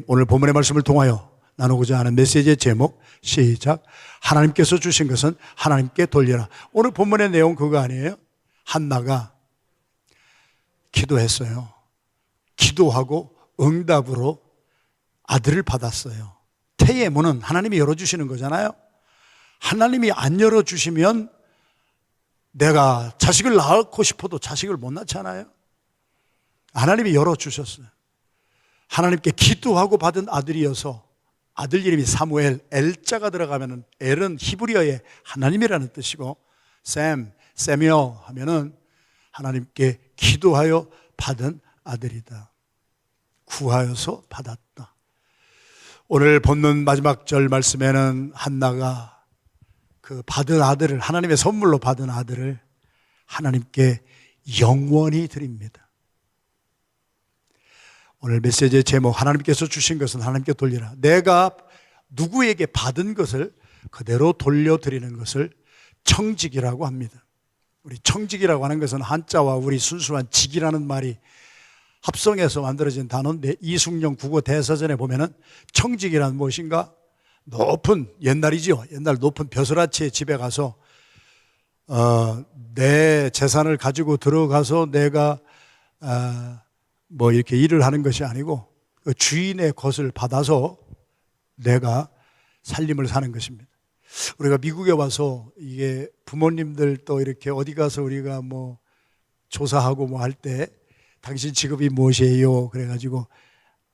오늘 본문의 말씀을 통하여 나누고자 하는 메시지의 제목, 시작. 하나님께서 주신 것은 하나님께 돌려라. 오늘 본문의 내용 그거 아니에요? 한나가 기도했어요. 기도하고 응답으로 아들을 받았어요. 태의 문은 하나님이 열어주시는 거잖아요. 하나님이 안 열어주시면 내가 자식을 낳고 싶어도 자식을 못 낳잖아요. 하나님이 열어주셨어요. 하나님께 기도하고 받은 아들이어서 아들 이름이 사무엘, 엘자가 들어가면은 엘은 히브리어의 하나님이라는 뜻이고 세뮤엘 하면은 하나님께 기도하여 받은 아들이다. 구하여서 받았다. 오늘 본문 마지막 절 말씀에는 한나가 그 받은 아들을, 하나님의 선물로 받은 아들을 하나님께 영원히 드립니다. 오늘 메시지의 제목, 하나님께서 주신 것은 하나님께 돌리라. 내가 누구에게 받은 것을 그대로 돌려드리는 것을 청직이라고 합니다. 우리 청직이라고 하는 것은 한자와 우리 순수한 직이라는 말이 합성해서 만들어진 단어인데, 이숙영 국어 대사전에 보면은 청직이란 무엇인가? 높은, 옛날이죠. 옛날 높은 벼슬아치의 집에 가서 내 재산을 가지고 들어가서 내가 뭐 이렇게 일을 하는 것이 아니고 그 주인의 것을 받아서 내가 살림을 사는 것입니다. 우리가 미국에 와서 이게 부모님들 또 이렇게 어디 가서 우리가 뭐 조사하고 뭐 할 때 당신 직업이 무엇이에요? 그래가지고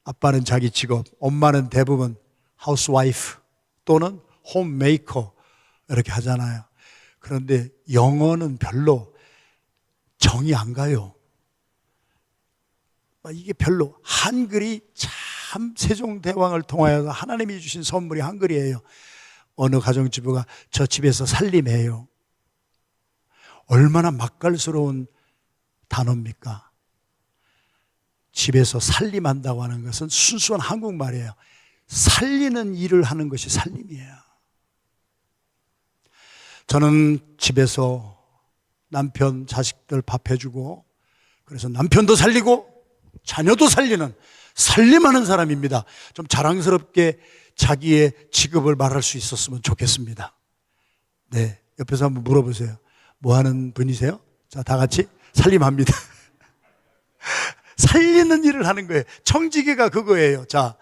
아빠는 자기 직업, 엄마는 대부분 하우스와이프 또는 홈메이커 이렇게 하잖아요. 그런데 영어는 별로 정이 안 가요. 이게 별로, 한글이 참 세종대왕을 통하여서 하나님이 주신 선물이 한글이에요. 어느 가정주부가 저 집에서 살림해요. 얼마나 맛깔스러운 단어입니까? 집에서 살림한다고 하는 것은 순수한 한국말이에요. 살리는 일을 하는 것이 살림이에요. 저는 집에서 남편, 자식들 밥 해주고, 그래서 남편도 살리고 자녀도 살리는, 살림하는 사람입니다. 좀 자랑스럽게 자기의 직업을 말할 수 있었으면 좋겠습니다. 네, 옆에서 한번 물어보세요. 뭐 하는 분이세요? 자, 다 같이 살림합니다. 살리는 일을 하는 거예요. 청지기가 그거예요. 자,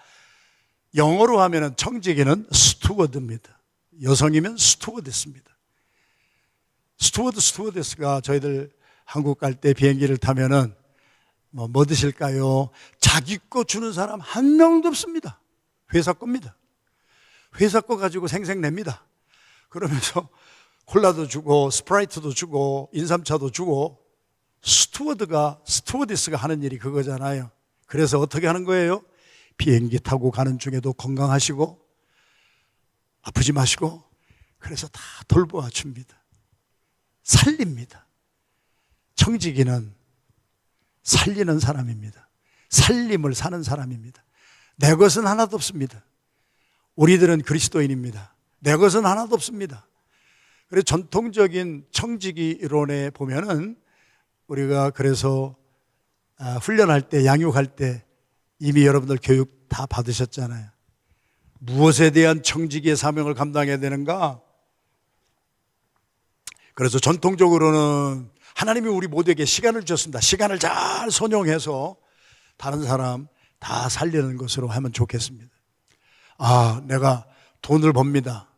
영어로 하면은 청지기는 스튜어드입니다. 여성이면 스튜어데스입니다. 스튜어데스가 저희들 한국 갈 때 비행기를 타면은 뭐 드실까요? 자기 거 주는 사람 한 명도 없습니다. 회사 겁니다. 회사 거 가지고 생색냅니다. 그러면서 콜라도 주고 스프라이트도 주고 인삼차도 주고, 스튜어디스가 하는 일이 그거잖아요. 그래서 어떻게 하는 거예요? 비행기 타고 가는 중에도 건강하시고 아프지 마시고, 그래서 다 돌보아 줍니다. 살립니다. 청지기는 살리는 사람입니다. 살림을 사는 사람입니다. 내 것은 하나도 없습니다. 우리들은 그리스도인입니다. 내 것은 하나도 없습니다. 그래서 전통적인 청지기 이론에 보면은 우리가 그래서 훈련할 때, 양육할 때 이미 여러분들 교육 다 받으셨잖아요. 무엇에 대한 청지기의 사명을 감당해야 되는가? 그래서 전통적으로는 하나님이 우리 모두에게 시간을 주셨습니다. 시간을 잘 선용해서 다른 사람 다 살리는 것으로 하면 좋겠습니다. 내가 돈을 법니다.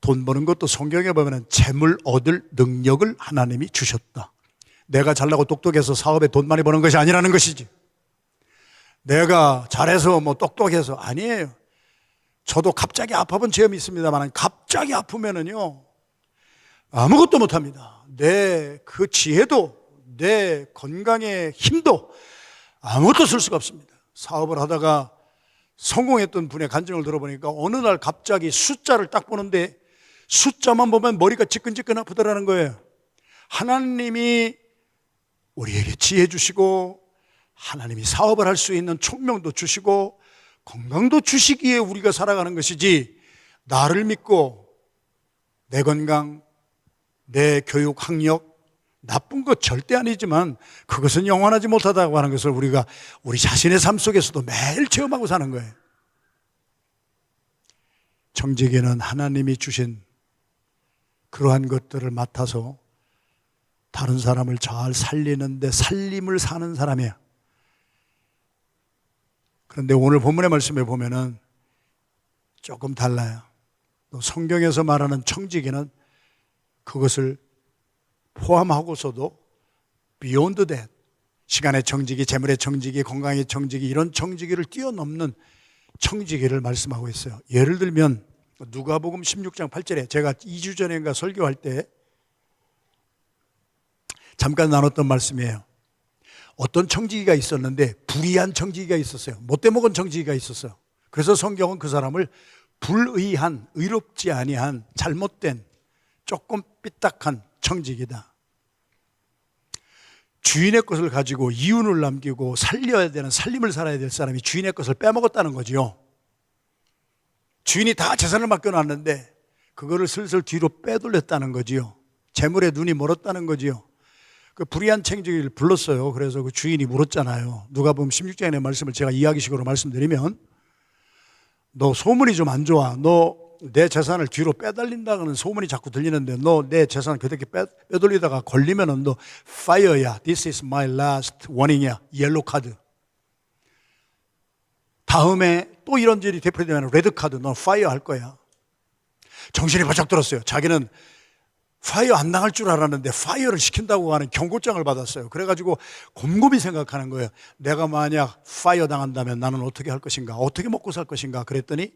돈 버는 것도 성경에 보면 재물 얻을 능력을 하나님이 주셨다. 내가 잘나고 똑똑해서 사업에 돈 많이 버는 것이 아니라는 것이지. 내가 잘해서 뭐 똑똑해서 아니에요. 저도 갑자기 아파본 체험이 있습니다만 갑자기 아프면은요 아무것도 못합니다. 내 그 지혜도, 내 건강의 힘도 아무것도 쓸 수가 없습니다. 사업을 하다가 성공했던 분의 간증을 들어보니까 어느 날 갑자기 숫자를 딱 보는데 숫자만 보면 머리가 지끈지끈 아프더라는 거예요. 하나님이 우리에게 지혜 주시고 하나님이 사업을 할 수 있는 총명도 주시고 건강도 주시기에 우리가 살아가는 것이지, 나를 믿고 내 건강, 내 교육 학력, 나쁜 것 절대 아니지만 그것은 영원하지 못하다고 하는 것을 우리가 우리 자신의 삶 속에서도 매일 체험하고 사는 거예요. 청지기는 하나님이 주신 그러한 것들을 맡아서 다른 사람을 잘 살리는데 살림을 사는 사람이야. 그런데 오늘 본문의 말씀에 보면은 조금 달라요. 또 성경에서 말하는 청지기는 그것을 포함하고서도 beyond that, 시간의 청지기, 재물의 청지기, 건강의 청지기, 이런 청지기를 뛰어넘는 청지기를 말씀하고 있어요. 예를 들면 누가복음 16장 8절에 제가 2주 전인가 설교할 때 잠깐 나눴던 말씀이에요. 어떤 청지기가 있었는데 불의한 청지기가 있었어요. 못돼 먹은 청지기가 있었어요. 그래서 성경은 그 사람을 불의한, 의롭지 아니한, 잘못된, 조금 삐딱한 청지기다. 주인의 것을 가지고 이윤을 남기고 살려야 되는, 살림을 살아야 될 사람이 주인의 것을 빼먹었다는 거지요. 주인이 다 재산을 맡겨놨는데 그거를 슬슬 뒤로 빼돌렸다는 거지요. 재물에 눈이 멀었다는 거지요. 그 불의한 청지기를 불렀어요. 그래서 그 주인이 물었잖아요. 누가복음 16장의 말씀을 제가 이야기식으로 말씀드리면, 너 소문이 좀 안 좋아. 너 내 재산을 뒤로 빼돌린다는 소문이 자꾸 들리는데 너 내 재산 그렇게 빼돌리다가 걸리면은 너 fire야. This is my last warning이야. 옐로 카드. 다음에 또 이런 일이 되풀이되면 레드 카드. 너 파이어 할 거야. 정신이 바짝 들었어요. 자기는 파이어 안 당할 줄 알았는데 파이어를 시킨다고 하는 경고장을 받았어요. 그래가지고 곰곰이 생각하는 거예요. 내가 만약 파이어 당한다면 나는 어떻게 할 것인가? 어떻게 먹고 살 것인가? 그랬더니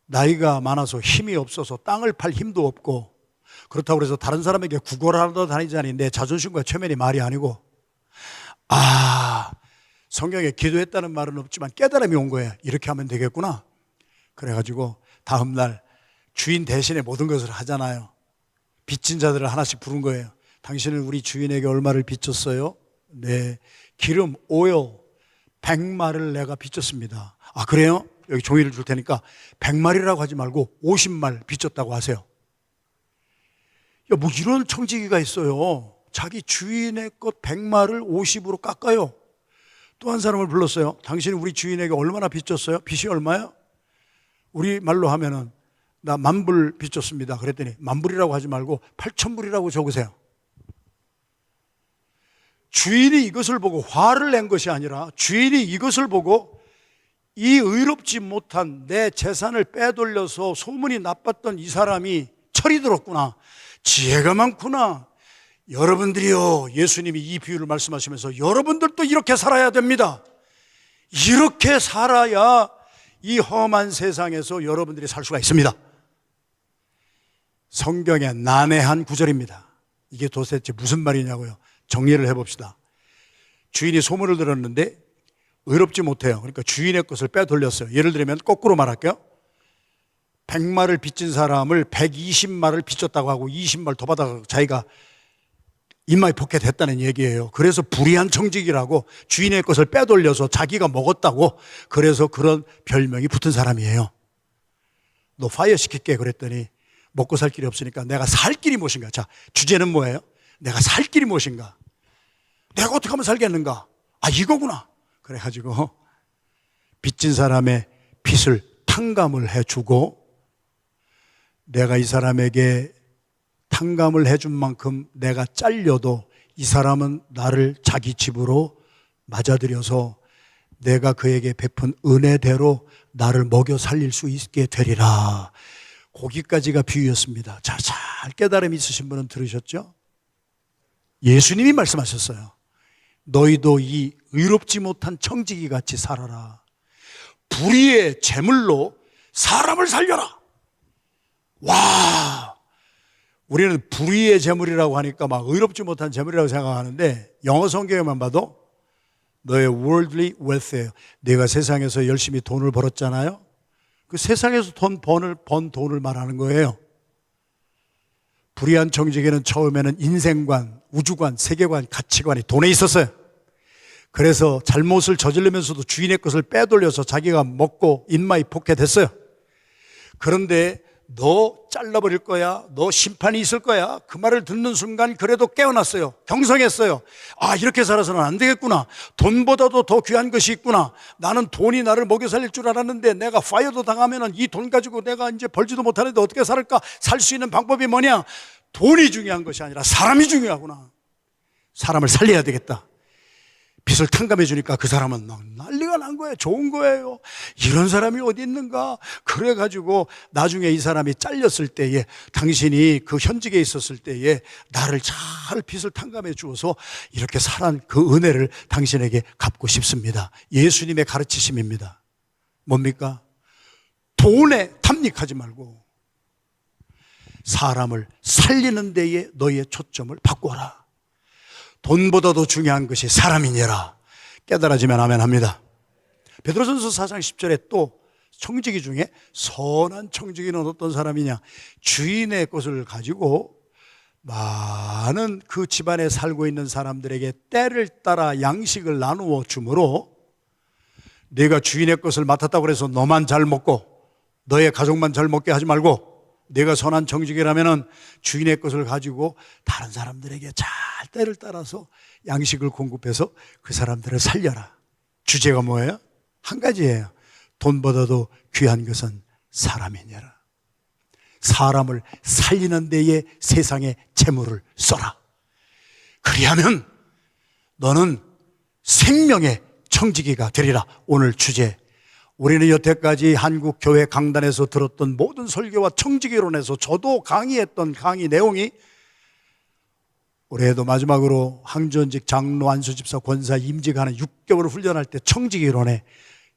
나이가 많아서 힘이 없어서 땅을 팔 힘도 없고, 그렇다고 해서 다른 사람에게 구걸을 하러 다니자니 내 자존심과 체면이 말이 아니고, 성경에 기도했다는 말은 없지만 깨달음이 온 거예요. 이렇게 하면 되겠구나. 그래가지고 다음날 주인 대신에 모든 것을 하잖아요. 빚진 자들을 하나씩 부른 거예요. 당신은 우리 주인에게 얼마를 빚졌어요? 네, 기름, 오일 100마를 내가 빚졌습니다. 아, 그래요? 여기 종이를 줄 테니까 100마리라고 하지 말고 50말 빚졌다고 하세요. 야, 뭐 이런 청지기가 있어요. 자기 주인의 것 100마를 50으로 깎아요. 또 한 사람을 불렀어요. 당신이 우리 주인에게 얼마나 빚졌어요? 빚이 얼마야? 우리 말로 하면은 나 10,000불 빚졌습니다. 그랬더니 10,000불이라고 하지 말고 8,000불이라고 적으세요. 주인이 이것을 보고 화를 낸 것이 아니라 주인이 이것을 보고 이 의롭지 못한 내 재산을 빼돌려서 소문이 나빴던 이 사람이 철이 들었구나. 지혜가 많구나. 여러분들이요, 예수님이 이 비유를 말씀하시면서 여러분들도 이렇게 살아야 됩니다. 이렇게 살아야 이 험한 세상에서 여러분들이 살 수가 있습니다. 성경의 난해한 구절입니다. 이게 도대체 무슨 말이냐고요. 정리를 해봅시다. 주인이 소문을 들었는데 의롭지 못해요. 그러니까 주인의 것을 빼돌렸어요. 예를 들면 거꾸로 말할게요. 100마를 빚진 사람을 120마를 빚졌다고 하고 20말 더 받아서 자기가 인마이 포켓했다는 얘기예요. 그래서 불의한 청지기라고 주인의 것을 빼돌려서 자기가 먹었다고, 그래서 그런 별명이 붙은 사람이에요. 너 파이어 시킬게 그랬더니 먹고 살 길이 없으니까 내가 살 길이 무엇인가. 자, 주제는 뭐예요? 내가 살 길이 무엇인가. 내가 어떻게 하면 살겠는가. 아, 이거구나. 그래가지고 빚진 사람의 빚을 탕감을 해주고, 내가 이 사람에게 탕감을 해준 만큼 내가 잘려도 이 사람은 나를 자기 집으로 맞아들여서 내가 그에게 베푼 은혜대로 나를 먹여 살릴 수 있게 되리라. 거기까지가 비유였습니다. 자, 잘 깨달음이 있으신 분은 들으셨죠? 예수님이 말씀하셨어요. 너희도 이 의롭지 못한 청지기 같이 살아라. 불의의 재물로 사람을 살려라. 와, 우리는 불의의 재물이라고 하니까 막 의롭지 못한 재물이라고 생각하는데, 영어 성경에만 봐도 너의 worldly wealth예요. 내가 세상에서 열심히 돈을 벌었잖아요. 그 세상에서 번 돈을 말하는 거예요. 불의한 청지기는 처음에는 인생관, 우주관, 세계관, 가치관이 돈에 있었어요. 그래서 잘못을 저지르면서도 주인의 것을 빼돌려서 자기가 먹고 인마이 포켓했어요. 그런데 너 잘라버릴 거야, 너 심판이 있을 거야. 그 말을 듣는 순간 그래도 깨어났어요. 경성했어요. 아, 이렇게 살아서는 안 되겠구나. 돈보다도 더 귀한 것이 있구나. 나는 돈이 나를 먹여 살릴 줄 알았는데 내가 파이어도 당하면 이 돈 가지고 내가 이제 벌지도 못하는데 어떻게 살을까? 살 수 있는 방법이 뭐냐? 돈이 중요한 것이 아니라 사람이 중요하구나. 사람을 살려야 되겠다. 빚을 탕감해 주니까 그 사람은 막 난리가 난 거예요. 좋은 거예요. 이런 사람이 어디 있는가? 그래가지고 나중에 이 사람이 잘렸을 때에, 당신이 그 현직에 있었을 때에 나를 잘 빚을 탕감해 주어서 이렇게 살한 그 은혜를 당신에게 갚고 싶습니다. 예수님의 가르치심입니다. 뭡니까? 돈에 탐닉하지 말고 사람을 살리는 데에 너의 초점을 바꿔라. 돈보다도 중요한 것이 사람이니라. 깨달아지면 아멘 합니다. 베드로전서 4장 10절에 또 청지기 중에 선한 청지기는 어떤 사람이냐? 주인의 것을 가지고 많은 그 집안에 살고 있는 사람들에게 때를 따라 양식을 나누어 주므로, 내가 주인의 것을 맡았다고 해서 너만 잘 먹고 너의 가족만 잘 먹게 하지 말고, 내가 선한 청지기라면은 주인의 것을 가지고 다른 사람들에게 잘 때를 따라서 양식을 공급해서 그 사람들을 살려라. 주제가 뭐예요? 한 가지예요. 돈보다도 귀한 것은 사람이니라. 사람을 살리는 데에 세상의 재물을 써라. 그리하면 너는 생명의 청지기가 되리라. 오늘 주제, 우리는 여태까지 한국 교회 강단에서 들었던 모든 설교와 청지기론에서 저도 강의했던 강의 내용이, 올해도 마지막으로 항전직 장로 안수집사 권사 임직하는 6개월 훈련할 때 청지기론에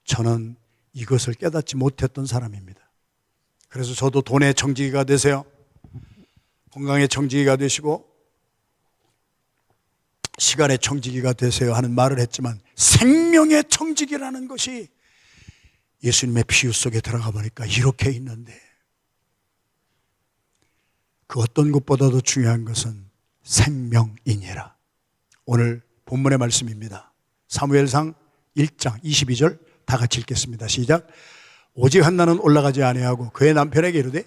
저는 이것을 깨닫지 못했던 사람입니다. 그래서 저도 돈의 청지기가 되세요, 건강의 청지기가 되시고 시간의 청지기가 되세요 하는 말을 했지만, 생명의 청지기라는 것이 예수님의 피유 속에 들어가 보니까 이렇게 있는데, 그 어떤 것보다도 중요한 것은 생명이니라. 오늘 본문의 말씀입니다. 사무엘상 1장 22절 다 같이 읽겠습니다. 시작. 오직 한나는 올라가지 아니하고 그의 남편에게 이르되,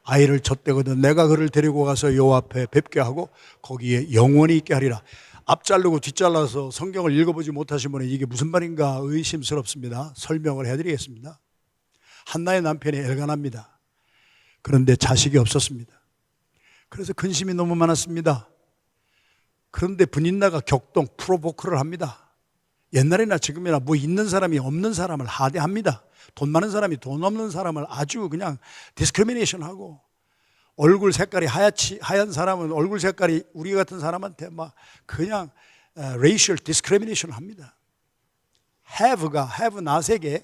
아이를 젖대거든 내가 그를 데리고 가서 여호와 앞에 뵙게 하고 거기에 영원히 있게 하리라. 앞 자르고 뒷 잘라서 성경을 읽어보지 못하신 분은 이게 무슨 말인가 의심스럽습니다. 설명을 해드리겠습니다. 한나의 남편이 엘가나입니다. 그런데 자식이 없었습니다. 그래서 근심이 너무 많았습니다. 그런데 분인나가 격동 프로보크를 합니다. 옛날이나 지금이나 뭐 있는 사람이 없는 사람을 하대합니다. 돈 많은 사람이 돈 없는 사람을 아주 그냥 디스크리미네이션하고, 얼굴 색깔이 하얀 사람은 얼굴 색깔이 우리 같은 사람한테 막 그냥 racial discrimination 합니다. have가 have not에게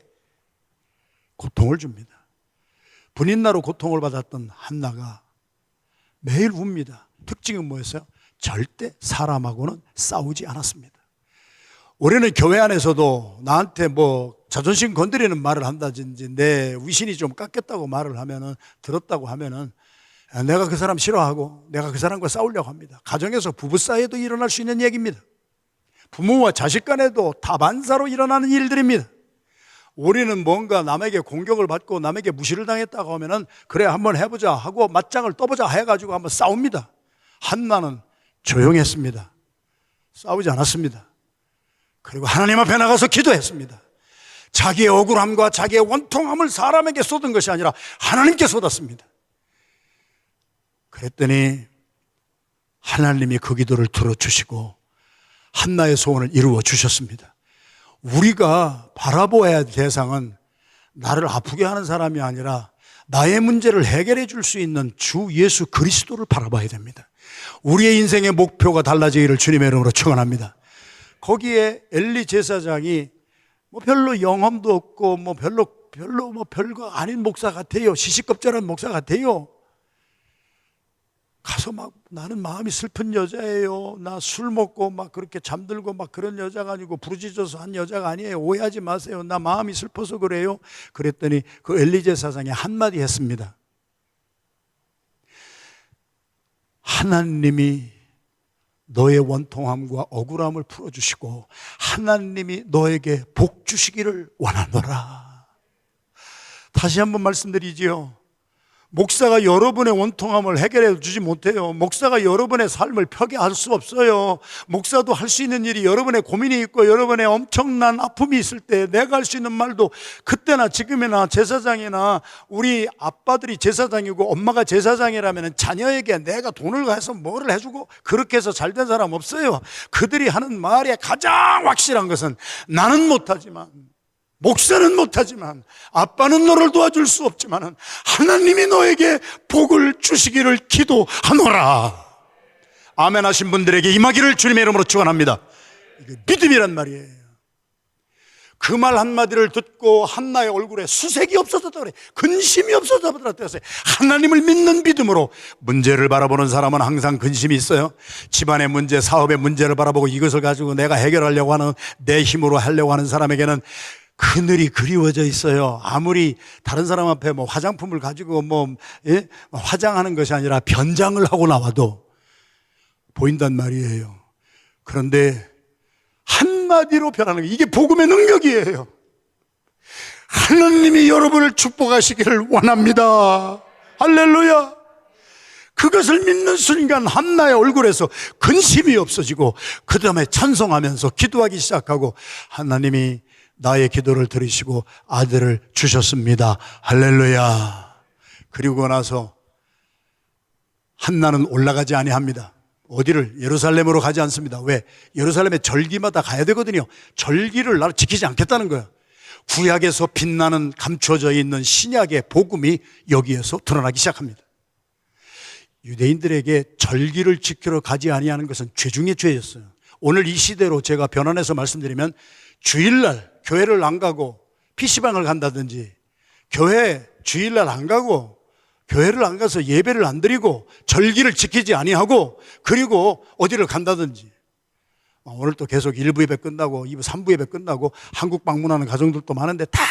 고통을 줍니다. 분인나로 고통을 받았던 한나가 매일 웁니다. 특징은 뭐였어요? 절대 사람하고는 싸우지 않았습니다. 올해는 교회 안에서도 나한테 뭐 자존심 건드리는 말을 한다든지 내 위신이 좀 깎였다고 말을 하면은, 들었다고 하면은 내가 그 사람 싫어하고 내가 그 사람과 싸우려고 합니다. 가정에서 부부 사이에도 일어날 수 있는 얘기입니다. 부모와 자식 간에도 다반사로 일어나는 일들입니다. 우리는 뭔가 남에게 공격을 받고 남에게 무시를 당했다고 하면은, 그래 한번 해보자 하고 맞짱을 떠보자 해가지고 한번 싸웁니다. 한나는 조용했습니다. 싸우지 않았습니다. 그리고 하나님 앞에 나가서 기도했습니다. 자기의 억울함과 자기의 원통함을 사람에게 쏟은 것이 아니라 하나님께 쏟았습니다. 그랬더니 하나님이 그 기도를 들어주시고 한나의 소원을 이루어 주셨습니다. 우리가 바라보아야 할 대상은 나를 아프게 하는 사람이 아니라 나의 문제를 해결해 줄 수 있는 주 예수 그리스도를 바라봐야 됩니다. 우리의 인생의 목표가 달라지기를 주님의 이름으로 축원합니다. 거기에 엘리 제사장이 뭐 별로 영험도 없고 뭐 별로 뭐 별거 아닌 목사 같아요. 시시껍절한 목사 같아요. 가서 막 나는 마음이 슬픈 여자예요. 나 술 먹고 막 그렇게 잠들고 막 그런 여자가 아니고 부르짖어서 한 여자가 아니에요. 오해하지 마세요. 나 마음이 슬퍼서 그래요. 그랬더니 그 엘리 제사장이 한마디 했습니다. 하나님이 너의 원통함과 억울함을 풀어주시고 하나님이 너에게 복 주시기를 원하노라. 다시 한번 말씀드리지요. 목사가 여러분의 원통함을 해결해 주지 못해요. 목사가 여러분의 삶을 표기할 수 없어요. 목사도 할 수 있는 일이 여러분의 고민이 있고 여러분의 엄청난 아픔이 있을 때 내가 할 수 있는 말도 그때나 지금이나 제사장이나 우리 아빠들이 제사장이고 엄마가 제사장이라면 자녀에게 내가 돈을 가서 뭐를 해주고 그렇게 해서 잘된 사람 없어요. 그들이 하는 말에 가장 확실한 것은 나는 못하지만, 목사는 못하지만, 아빠는 너를 도와줄 수 없지만 하나님이 너에게 복을 주시기를 기도하노라. 아멘 하신 분들에게 임하기를 주님의 이름으로 축원합니다. 이게 믿음이란 말이에요. 그 말 한마디를 듣고 한나의 얼굴에 수색이 없어졌다 그래. 근심이 없어졌다 그랬어요. 하나님을 믿는 믿음으로. 문제를 바라보는 사람은 항상 근심이 있어요. 집안의 문제, 사업의 문제를 바라보고 이것을 가지고 내가 해결하려고 하는, 내 힘으로 하려고 하는 사람에게는 그늘이 그리워져 있어요. 아무리 다른 사람 앞에 뭐 화장품을 가지고 화장하는 것이 아니라 변장을 하고 나와도 보인단 말이에요. 그런데 한마디로 변하는 게 이게 복음의 능력이에요. 하나님이 여러분을 축복하시기를 원합니다. 할렐루야. 그것을 믿는 순간 한나의 얼굴에서 근심이 없어지고 그 다음에 찬송하면서 기도하기 시작하고 하나님이 나의 기도를 들으시고 아들을 주셨습니다. 할렐루야. 그리고 나서 한나는 올라가지 아니합니다. 어디를? 예루살렘으로 가지 않습니다. 왜? 예루살렘에 절기마다 가야 되거든요. 절기를 나를 지키지 않겠다는 거예요. 구약에서 빛나는 감춰져 있는 신약의 복음이 여기에서 드러나기 시작합니다. 유대인들에게 절기를 지키러 가지 아니하는 것은 죄 중에 죄였어요. 오늘 이 시대로 제가 변환해서 말씀드리면 주일날 교회를 안 가고 PC방을 간다든지, 교회 주일날 안 가고 교회를 안 가서 예배를 안 드리고 절기를 지키지 아니하고 그리고 어디를 간다든지, 오늘 또 계속 1부 예배 끝나고 2부 3부 예배 끝나고 한국 방문하는 가정들도 많은데 다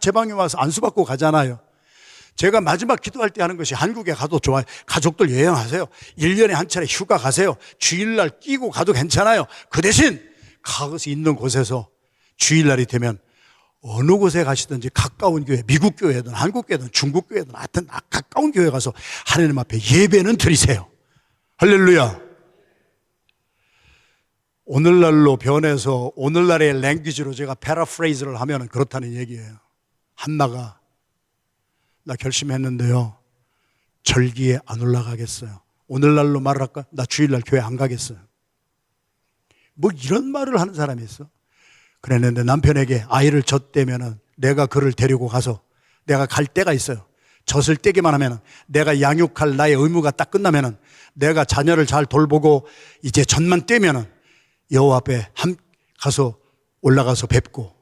제 방에 와서 안수받고 가잖아요. 제가 마지막 기도할 때 하는 것이 한국에 가도 좋아요. 가족들 여행하세요. 1년에 한 차례 휴가 가세요. 주일날 끼고 가도 괜찮아요. 그 대신 가서 있는 곳에서 주일날이 되면 어느 곳에 가시든지 가까운 교회, 미국 교회든 한국 교회든 중국 교회든 하여튼 가까운 교회 가서 하나님 앞에 예배는 드리세요. 할렐루야. 오늘날로 변해서 오늘날의 랭귀지로 제가 패러프레이즈를 하면 그렇다는 얘기예요. 한나가 나 결심했는데요, 절기에 안 올라가겠어요. 오늘날로 말할까? 나 주일날 교회 안 가겠어요. 뭐 이런 말을 하는 사람이 있어. 그랬는데 남편에게 아이를 젖대면은 내가 그를 데리고 가서 내가 갈 때가 있어요. 젖을 떼기만 하면은 내가 양육할 나의 의무가 딱 끝나면은 내가 자녀를 잘 돌보고 이제 젖만 떼면은 여호와 앞에 가서 올라가서 뵙고,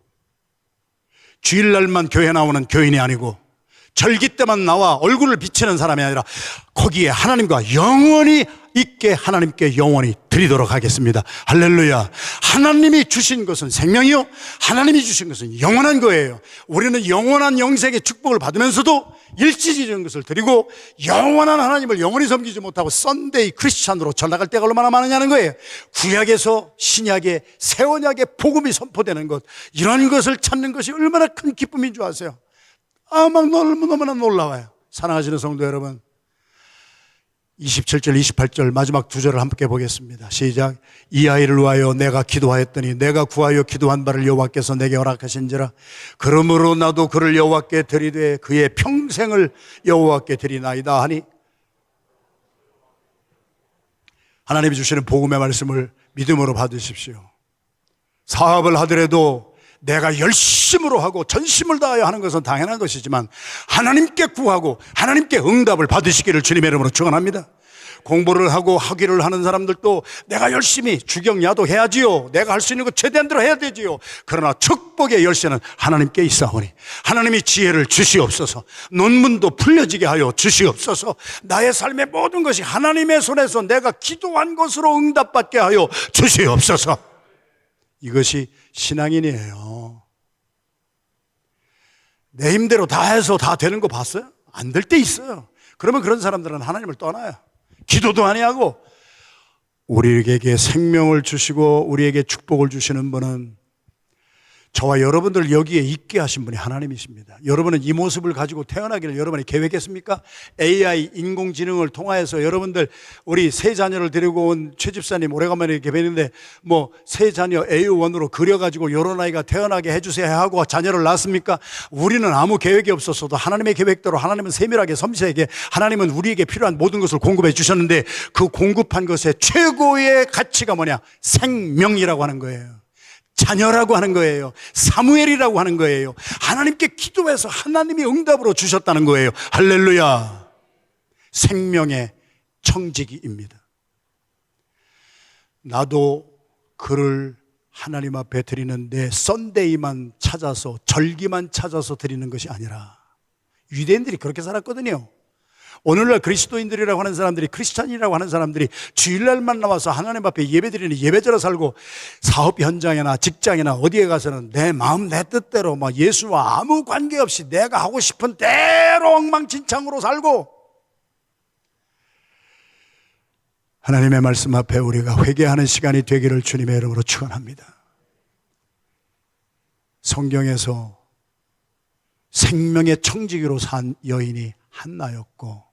주일날만 교회 나오는 교인이 아니고 절기 때만 나와 얼굴을 비치는 사람이 아니라 거기에 하나님과 영원히 있게 하나님께 영원히 드리도록 하겠습니다. 할렐루야. 하나님이 주신 것은 생명이요, 하나님이 주신 것은 영원한 거예요. 우리는 영원한 영생의 축복을 받으면서도 일시적인 것을 드리고 영원한 하나님을 영원히 섬기지 못하고 썬데이 크리스찬으로 전락할 때가 얼마나 많으냐는 거예요. 구약에서 신약의 새 언약의 복음이 선포되는 것, 이런 것을 찾는 것이 얼마나 큰 기쁨인 줄 아세요? 막 너무나 놀라워요. 사랑하시는 성도 여러분, 27절 28절 마지막 두 절을 함께 보겠습니다. 시작. 이 아이를 위하여 내가 기도하였더니 내가 구하여 기도한 바를 여호와께서 내게 허락하신지라. 그러므로 나도 그를 여호와께 드리되 그의 평생을 여호와께 드리나이다 하니, 하나님이 주시는 복음의 말씀을 믿음으로 받으십시오. 사업을 하더라도 내가 열심으로 하고 전심을 다하여 하는 것은 당연한 것이지만 하나님께 구하고 하나님께 응답을 받으시기를 주님의 이름으로 축원합니다. 공부를 하고 학위를 하는 사람들도 내가 열심히 주경야도 해야지요. 내가 할 수 있는 것 최대한 대로 해야 되지요. 그러나 축복의 열쇠는 하나님께 있사오니 하나님이 지혜를 주시옵소서, 논문도 풀려지게 하여 주시옵소서, 나의 삶의 모든 것이 하나님의 손에서 내가 기도한 것으로 응답받게 하여 주시옵소서. 이것이 신앙인이에요. 내 힘대로 다 해서 다 되는 거 봤어요? 안 될 때 있어요. 그러면 그런 사람들은 하나님을 떠나요. 기도도 아니하고. 우리에게 생명을 주시고 우리에게 축복을 주시는 분은 저와 여러분들 여기에 있게 하신 분이 하나님이십니다. 여러분은 이 모습을 가지고 태어나기를 여러분이 계획했습니까? AI 인공지능을 통하여서 여러분들 우리 세 자녀를 데리고 온 최 집사님 오래간만에 이렇게 뵀는데 뭐 세 자녀 A1으로 그려가지고 요런 아이가 태어나게 해주세요 하고 자녀를 낳았습니까? 우리는 아무 계획이 없었어도 하나님의 계획대로 하나님은 세밀하게 섬세하게 하나님은 우리에게 필요한 모든 것을 공급해 주셨는데 그 공급한 것의 최고의 가치가 뭐냐? 생명이라고 하는 거예요. 자녀라고 하는 거예요. 사무엘이라고 하는 거예요. 하나님께 기도해서 하나님이 응답으로 주셨다는 거예요. 할렐루야. 생명의 청지기입니다. 나도 그를 하나님 앞에 드리는 내 썬데이만 찾아서 절기만 찾아서 드리는 것이 아니라 유대인들이 그렇게 살았거든요. 오늘날 그리스도인들이라고 하는 사람들이 크리스찬이라고 하는 사람들이 주일날만 나와서 하나님 앞에 예배드리는 예배자로 살고 사업 현장이나 직장이나 어디에 가서는 내 마음 내 뜻대로 막 예수와 아무 관계없이 내가 하고 싶은 대로 엉망진창으로 살고 하나님의 말씀 앞에 우리가 회개하는 시간이 되기를 주님의 이름으로 축원합니다. 성경에서 생명의 청지기로 산 여인이 한나였고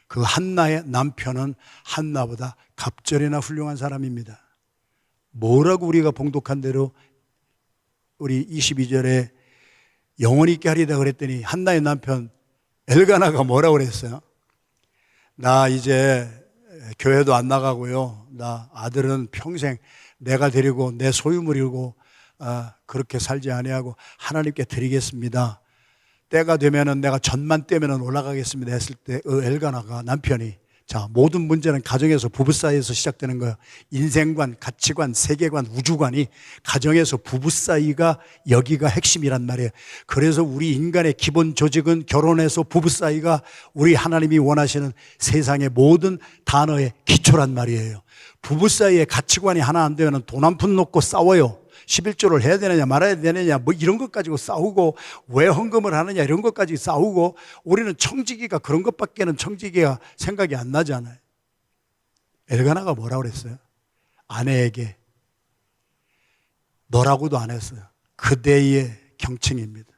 그 한나의 남편은 한나보다 갑절이나 훌륭한 사람입니다. 뭐라고 우리가 봉독한 대로 우리 22절에 영원히 있게 하리다 그랬더니 한나의 남편 엘가나가 뭐라고 그랬어요? 나 이제 교회도 안 나가고요. 나 아들은 평생 내가 데리고 내 소유물 이루고 그렇게 살지 아니하고 하나님께 드리겠습니다. 때가 되면은 내가 전만 떼면은 올라가겠습니다 했을 때 엘가나가 남편이 자 모든 문제는 가정에서 부부 사이에서 시작되는 거예요. 인생관, 가치관, 세계관, 우주관이 가정에서 부부 사이가 여기가 핵심이란 말이에요. 그래서 우리 인간의 기본 조직은 결혼해서 부부 사이가 우리 하나님이 원하시는 세상의 모든 단어의 기초란 말이에요. 부부 사이의 가치관이 하나 안 되면 돈 한 푼 놓고 싸워요. 11조를 해야 되느냐 말아야 되느냐 뭐 이런 것 가지고 싸우고 왜 헌금을 하느냐 이런 것 가지고 싸우고 우리는 청지기가 그런 것밖에는 청지기가 생각이 안 나잖아요. 엘가나가 뭐라고 그랬어요? 아내에게 너라고도 안 했어요. 그대의 경칭입니다.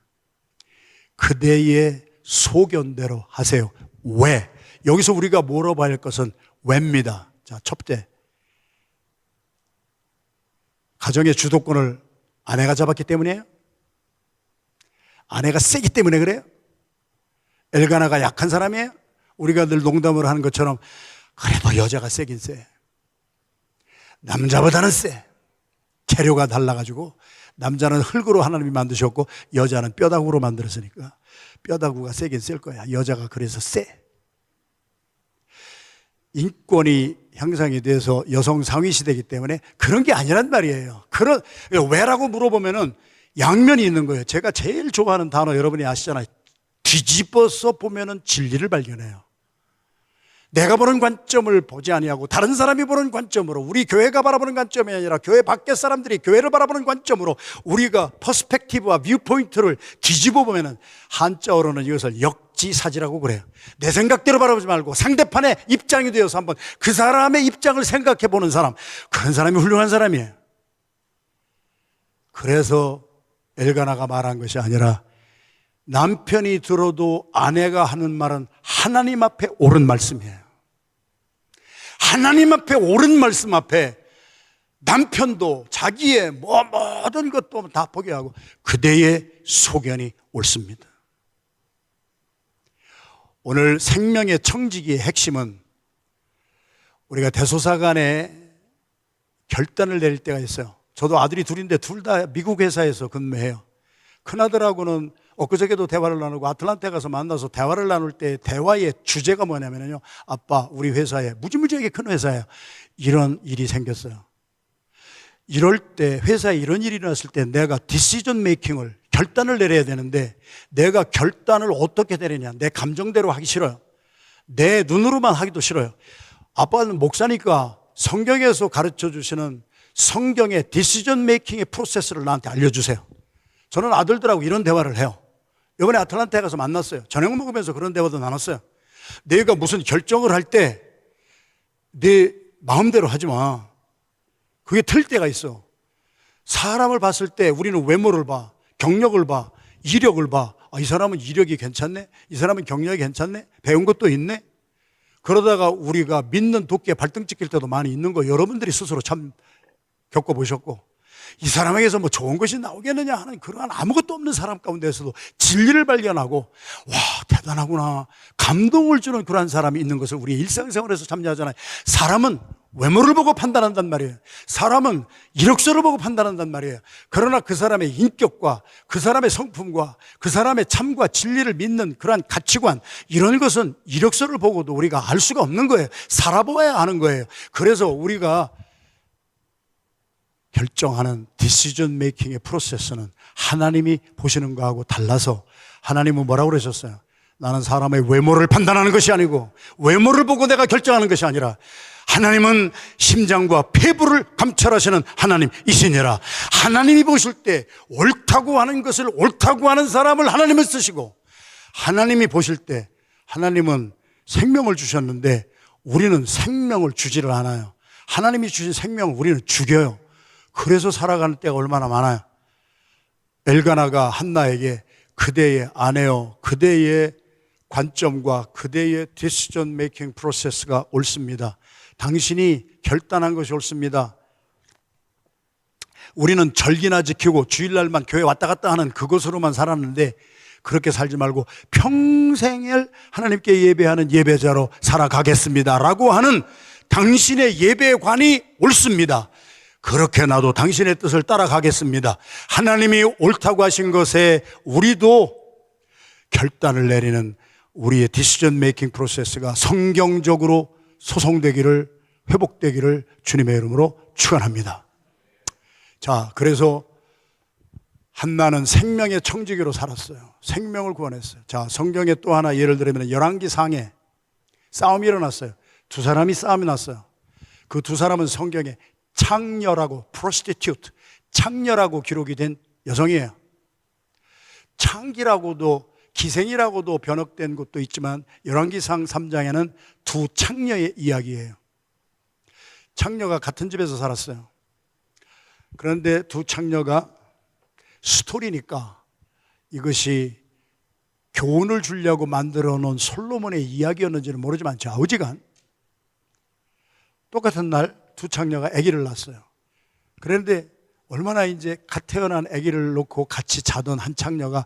그대의 소견대로 하세요. 왜? 여기서 우리가 물어봐야 할 것은 왜입니다. 자, 첫째, 가정의 주도권을 아내가 잡았기 때문이에요? 아내가 세기 때문에 그래요? 엘가나가 약한 사람이에요? 우리가 늘 농담으로 하는 것처럼 그래도 여자가 세긴 세. 남자보다는 세. 재료가 달라가지고 남자는 흙으로 하나님이 만드셨고 여자는 뼈다구로 만들었으니까 뼈다구가 세긴 셀 거야. 여자가 그래서 세. 인권이 향상이 돼서 여성 상위 시대이기 때문에 그런 게 아니란 말이에요. 왜라고 물어보면은 양면이 있는 거예요. 제가 제일 좋아하는 단어 여러분이 아시잖아요. 뒤집어서 보면은 진리를 발견해요. 내가 보는 관점을 보지 아니하고 다른 사람이 보는 관점으로 우리 교회가 바라보는 관점이 아니라 교회 밖의 사람들이 교회를 바라보는 관점으로 우리가 퍼스펙티브와 뷰포인트를 뒤집어 보면은 한자어로는 이것을 역지사지라고 그래요. 내 생각대로 바라보지 말고 상대편의 입장이 되어서 한번 그 사람의 입장을 생각해 보는 사람, 그런 사람이 훌륭한 사람이에요. 그래서 엘가나가 말한 것이 아니라 남편이 들어도 아내가 하는 말은 하나님 앞에 옳은 말씀이에요. 하나님 앞에 옳은 말씀 앞에 남편도 자기의 모든 것도 다 포기하고 그대의 소견이 옳습니다. 오늘 생명의 청지기의 핵심은 우리가 대소사간에 결단을 내릴 때가 있어요. 저도 아들이 둘인데 둘 다 미국 회사에서 근무해요. 큰아들하고는 엊그저께도 대화를 나누고 아틀란타에 가서 만나서 대화를 나눌 때 대화의 주제가 뭐냐면요, 아빠 우리 회사에 무지무지하게 큰 회사예요. 이런 일이 생겼어요. 이럴 때 회사에 이런 일이 일어났을 때 내가 디시전 메이킹을 결단을 내려야 되는데 내가 결단을 어떻게 내리냐. 내 감정대로 하기 싫어요. 내 눈으로만 하기도 싫어요. 아빠는 목사니까 성경에서 가르쳐 주시는 성경의 디시전 메이킹의 프로세스를 나한테 알려주세요. 저는 아들들하고 이런 대화를 해요. 이번에 아틀란타에 가서 만났어요. 저녁 먹으면서 그런 대화도 나눴어요. 내가 무슨 결정을 할 때 내 마음대로 하지 마. 그게 틀 때가 있어. 사람을 봤을 때 우리는 외모를 봐, 경력을 봐, 이력을 봐. 이 사람은 이력이 괜찮네? 이 사람은 경력이 괜찮네? 배운 것도 있네? 그러다가 우리가 믿는 도끼에 발등 찍힐 때도 많이 있는 거 여러분들이 스스로 참 겪어보셨고, 이 사람에게서 뭐 좋은 것이 나오겠느냐 하는 그러한 아무것도 없는 사람 가운데서도 진리를 발견하고, 와, 대단하구나, 감동을 주는 그러한 사람이 있는 것을 우리 일상생활에서 참여하잖아요. 사람은 외모를 보고 판단한단 말이에요. 사람은 이력서를 보고 판단한단 말이에요. 그러나 그 사람의 인격과 그 사람의 성품과 그 사람의 참과 진리를 믿는 그러한 가치관, 이런 것은 이력서를 보고도 우리가 알 수가 없는 거예요. 살아보아야 하는 거예요. 그래서 우리가 결정하는 디시전 메이킹의 프로세스는 하나님이 보시는 거하고 달라서, 하나님은 뭐라고 그러셨어요? 나는 사람의 외모를 판단하는 것이 아니고, 외모를 보고 내가 결정하는 것이 아니라, 하나님은 심장과 폐부를 감찰하시는 하나님이시니라. 하나님이 보실 때 옳다고 하는 것을 옳다고 하는 사람을 하나님은 쓰시고, 하나님이 보실 때 하나님은 생명을 주셨는데 우리는 생명을 주지를 않아요. 하나님이 주신 생명을 우리는 죽여요. 그래서 살아가는 때가 얼마나 많아요. 엘가나가 한나에게 그대의 아내요, 그대의 관점과 그대의 디시전 메이킹 프로세스가 옳습니다. 당신이 결단한 것이 옳습니다. 우리는 절기나 지키고 주일날만 교회 왔다 갔다 하는 그것으로만 살았는데, 그렇게 살지 말고 평생을 하나님께 예배하는 예배자로 살아가겠습니다 라고 하는 당신의 예배관이 옳습니다. 그렇게 나도 당신의 뜻을 따라가겠습니다. 하나님이 옳다고 하신 것에 우리도 결단을 내리는 우리의 디시전 메이킹 프로세스가 성경적으로 소송되기를, 회복되기를 주님의 이름으로 축원합니다. 자, 그래서 한나는 생명의 청지기로 살았어요. 생명을 구원했어요. 자, 성경에 또 하나 예를 들면 열왕기상에 싸움이 일어났어요. 두 사람이 싸움이 났어요. 그 두 사람은 성경에 창녀라고, prostitute, 창녀라고 기록이 된 여성이에요. 창기라고도, 기생이라고도 번역된 것도 있지만 열왕기상 3장에는 두 창녀의 이야기예요. 창녀가 같은 집에서 살았어요. 그런데 두 창녀가 스토리니까 이것이 교훈을 주려고 만들어 놓은 솔로몬의 이야기였는지는 모르지만 좌우지간 똑같은 날 두 창녀가 아기를 낳았어요. 그런데 얼마나 이제 갓 태어난 아기를 놓고 같이 자던 한 창녀가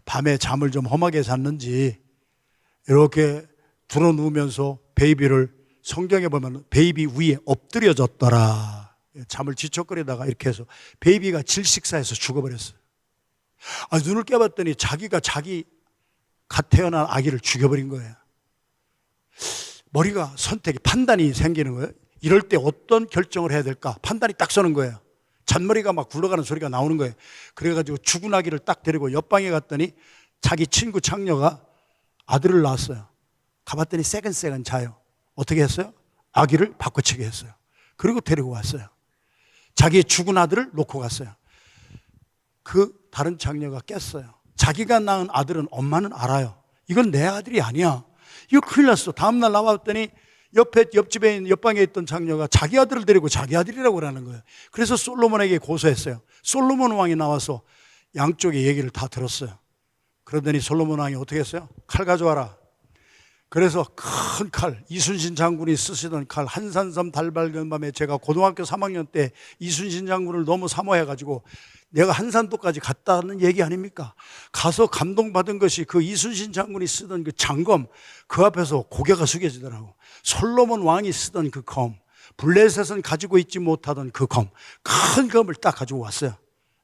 밤에 잠을 좀 험하게 잤는지 이렇게 들어 누우면서 베이비를, 성경에 보면 베이비 위에 엎드려졌더라. 잠을 지척거리다가 이렇게 해서 베이비가 질식사해서 죽어버렸어요. 눈을 깨봤더니 자기가 자기 갓 태어난 아기를 죽여버린 거예요. 머리가 선택이, 판단이 생기는 거예요. 이럴 때 어떤 결정을 해야 될까? 판단이 딱 서는 거예요. 잔머리가 막 굴러가는 소리가 나오는 거예요. 그래가지고 죽은 아기를 딱 데리고 옆방에 갔더니 자기 친구 창녀가 아들을 낳았어요. 가봤더니 새근새근 자요. 어떻게 했어요? 아기를 바꿔치기 했어요. 그리고 데리고 왔어요. 자기의 죽은 아들을 놓고 갔어요. 그 다른 창녀가 깼어요. 자기가 낳은 아들은 엄마는 알아요. 이건 내 아들이 아니야. 이거 큰일 났어. 다음날 나왔더니 옆집에 있는, 옆방에 있던 장녀가 자기 아들을 데리고 자기 아들이라고 그러는 거예요. 그래서 솔로몬에게 고소했어요. 솔로몬 왕이 나와서 양쪽의 얘기를 다 들었어요. 그러더니 솔로몬 왕이 어떻게 했어요? 칼 가져와라. 그래서 큰 칼, 이순신 장군이 쓰시던 칼, 한산섬 달 밝은 밤에, 제가 고등학교 3학년 때 이순신 장군을 너무 사모해가지고 내가 한산도까지 갔다는 얘기 아닙니까? 가서 감동받은 것이 그 이순신 장군이 쓰던 그 장검, 그 앞에서 고개가 숙여지더라고. 솔로몬 왕이 쓰던 그 검, 블레셋은 가지고 있지 못하던 그 검, 큰 검을 딱 가지고 왔어요.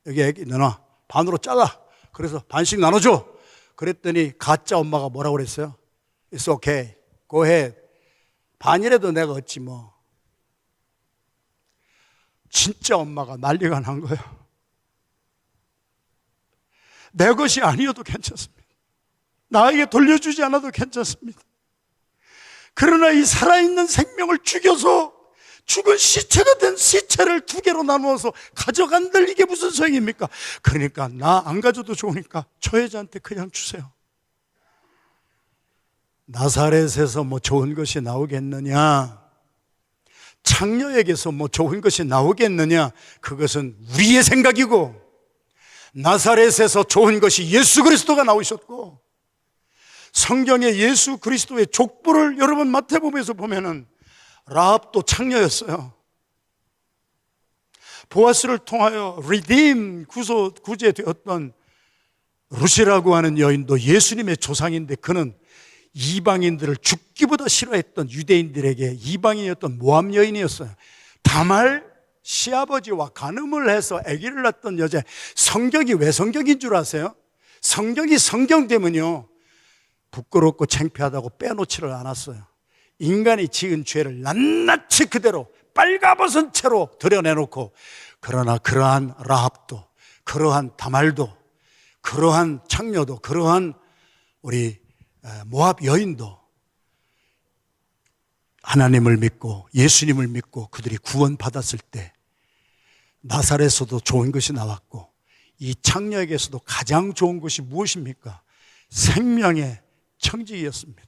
여기 애기 내놔, 반으로 잘라. 그래서 반씩 나눠줘. 그랬더니 가짜 엄마가 뭐라고 그랬어요? It's okay, go ahead. 반이라도 내가 얻지 뭐. 진짜 엄마가 난리가 난 거예요. 내 것이 아니어도 괜찮습니다. 나에게 돌려주지 않아도 괜찮습니다. 그러나 이 살아있는 생명을 죽여서 죽은 시체가 된 시체를 두 개로 나누어서 가져간들, 이게 무슨 소용입니까? 그러니까 나 안 가져도 좋으니까 저 여자한테 그냥 주세요. 나사렛에서 뭐 좋은 것이 나오겠느냐? 창녀에게서 뭐 좋은 것이 나오겠느냐? 그것은 우리의 생각이고, 나사렛에서 좋은 것이 예수 그리스도가 나오셨고, 성경에 예수 그리스도의 족보를 여러분 마태복음에서 보면은 라합도 창녀였어요. 보아스를 통하여 리딤 구제되었던 루시라고 하는 여인도 예수님의 조상인데, 그는 이방인들을 죽기보다 싫어했던 유대인들에게 이방인이었던 모함 여인이었어요. 다말 시아버지와 간음을 해서 아기를 낳았던 여자. 성경이 왜 성경인 줄 아세요? 성경이 성경되면요, 부끄럽고 창피하다고 빼놓지를 않았어요. 인간이 지은 죄를 낱낱이 그대로 빨가벗은 채로 드러내놓고, 그러나 그러한 라합도, 그러한 다말도, 그러한 창녀도, 그러한 우리 모압 여인도 하나님을 믿고 예수님을 믿고 그들이 구원받았을 때 나사렛에서도 좋은 것이 나왔고, 이 창녀에게서도 가장 좋은 것이 무엇입니까? 생명의 청지기였습니다.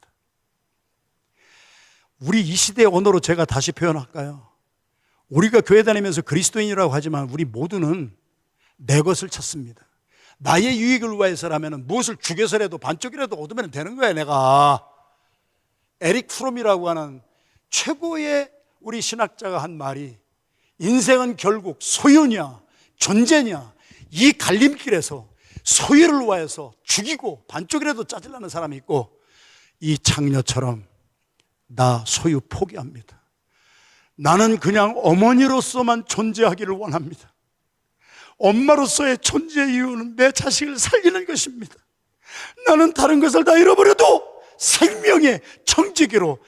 우리 이 시대의 언어로 제가 다시 표현할까요? 우리가 교회 다니면서 그리스도인이라고 하지만 우리 모두는 내 것을 찾습니다. 나의 유익을 위해서라면 무엇을 죽여서라도 반쪽이라도 얻으면 되는 거야. 내가 에릭 프롬이라고 하는 최고의 우리 신학자가 한 말이, 인생은 결국 소유냐 존재냐, 이 갈림길에서 소유를 위해서 죽이고 반쪽이라도 짜증나는 사람이 있고, 이 창녀처럼 나 소유 포기합니다. 나는 그냥 어머니로서만 존재하기를 원합니다. 엄마로서의 존재의 이유는 내 자식을 살리는 것입니다. 나는 다른 것을 다 잃어버려도 생명의 청지기로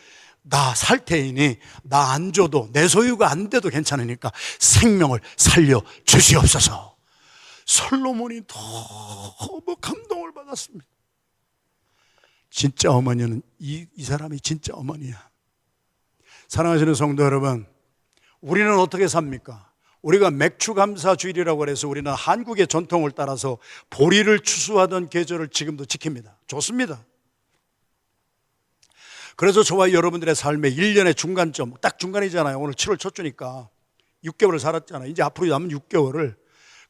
나 살 테이니 나 안 줘도, 내 소유가 안 돼도 괜찮으니까 생명을 살려 주시옵소서. 솔로몬이 너무 감동을 받았습니다. 진짜 어머니는 이 사람이 진짜 어머니야. 사랑하시는 성도 여러분, 우리는 어떻게 삽니까? 우리가 맥추감사주일이라고 해서 우리는 한국의 전통을 따라서 보리를 추수하던 계절을 지금도 지킵니다. 좋습니다. 그래서 저와 여러분들의 삶의 1년의 중간점, 딱 중간이잖아요. 오늘 7월 첫 주니까 6개월을 살았잖아요. 이제 앞으로 남은 6개월을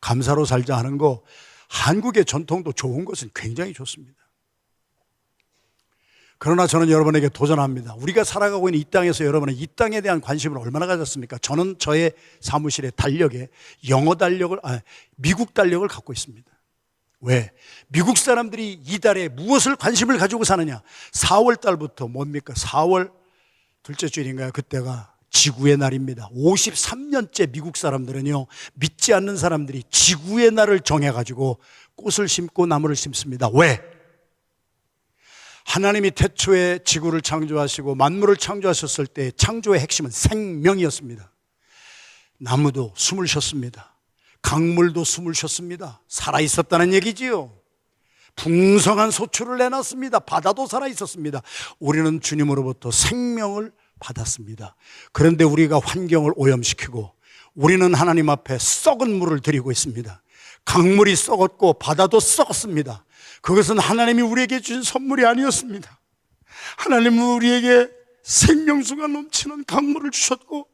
감사로 살자 하는 거, 한국의 전통도 좋은 것은 굉장히 좋습니다. 그러나 저는 여러분에게 도전합니다. 우리가 살아가고 있는 이 땅에서 여러분은 이 땅에 대한 관심을 얼마나 가졌습니까? 저는 저의 사무실의 달력에 미국 달력을 갖고 있습니다. 왜? 미국 사람들이 이달에 무엇을 관심을 가지고 사느냐? 4월 달부터 뭡니까? 4월 둘째 주일인가요? 그때가 지구의 날입니다. 53년째 미국 사람들은요, 믿지 않는 사람들이 지구의 날을 정해가지고 꽃을 심고 나무를 심습니다. 왜? 하나님이 태초에 지구를 창조하시고 만물을 창조하셨을 때 창조의 핵심은 생명이었습니다. 나무도 숨을 쉬었습니다. 강물도 숨을 쉬었습니다. 살아있었다는 얘기지요. 풍성한 소출을 내놨습니다. 바다도 살아있었습니다. 우리는 주님으로부터 생명을 받았습니다. 그런데 우리가 환경을 오염시키고 우리는 하나님 앞에 썩은 물을 드리고 있습니다. 강물이 썩었고 바다도 썩었습니다. 그것은 하나님이 우리에게 주신 선물이 아니었습니다. 하나님은 우리에게 생명수가 넘치는 강물을 주셨고,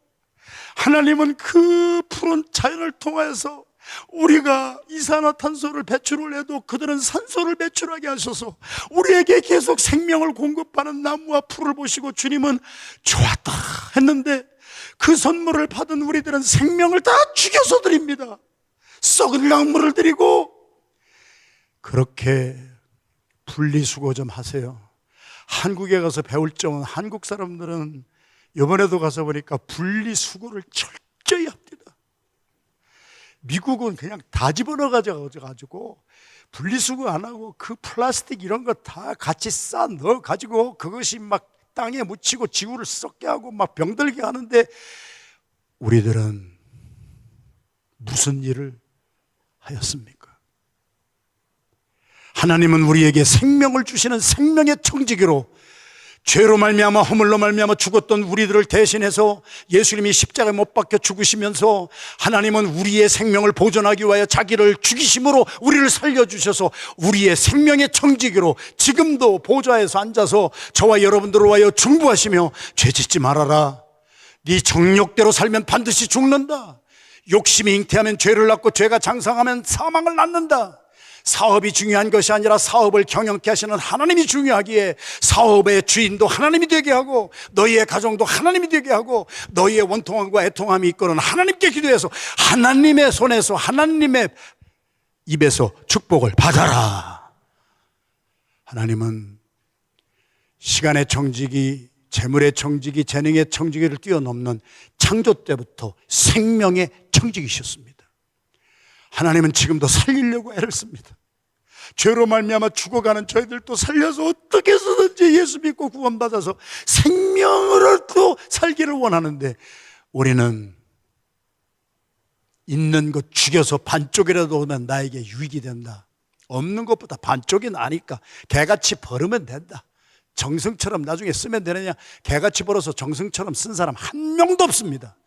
하나님은 그 푸른 자연을 통해서 우리가 이산화탄소를 배출을 해도 그들은 산소를 배출하게 하셔서 우리에게 계속 생명을 공급하는 나무와 풀을 보시고 주님은 좋았다 했는데, 그 선물을 받은 우리들은 생명을 다 죽여서 드립니다. 썩은 강물을 드리고. 그렇게 분리수거 좀 하세요. 한국에 가서 배울 점은, 한국 사람들은 이번에도 가서 보니까 분리수거를 철저히 합니다. 미국은 그냥 다 집어넣어 가지고 분리수거 안 하고 그 플라스틱 이런 거 다 같이 싸 넣어 가지고 그것이 막 땅에 묻히고 지구를 썩게 하고 막 병들게 하는데, 우리들은 무슨 일을 하였습니까? 하나님은 우리에게 생명을 주시는 생명의 청지기로, 죄로 말미암아 허물로 말미암아 죽었던 우리들을 대신해서 예수님이 십자가에 못 박혀 죽으시면서 하나님은 우리의 생명을 보존하기 위하여 자기를 죽이심으로 우리를 살려주셔서 우리의 생명의 청지기로 지금도 보좌에서 앉아서 저와 여러분들을 위하여 중보하시며, 죄 짓지 말아라, 네 정욕대로 살면 반드시 죽는다. 욕심이 잉태하면 죄를 낳고 죄가 장성하면 사망을 낳는다. 사업이 중요한 것이 아니라 사업을 경영케 하시는 하나님이 중요하기에 사업의 주인도 하나님이 되게 하고 너희의 가정도 하나님이 되게 하고 너희의 원통함과 애통함이 이끄는 하나님께 기도해서 하나님의 손에서 하나님의 입에서 축복을 받아라. 하나님은 시간의 청지기, 재물의 청지기, 재능의 청지기를 뛰어넘는 창조 때부터 생명의 청지기셨습니다. 하나님은 지금도 살리려고 애를 씁니다. 죄로 말미암아 죽어가는 저희들도 살려서 어떻게 해서든지 예수 믿고 구원받아서 생명으로 또 살기를 원하는데 우리는 있는 것 죽여서 반쪽이라도 오면 나에게 유익이 된다. 없는 것보다 반쪽이 나니까 개같이 벌으면 된다. 정승처럼 나중에 쓰면 되느냐? 개같이 벌어서 정승처럼 쓴 사람 한 명도 없습니다.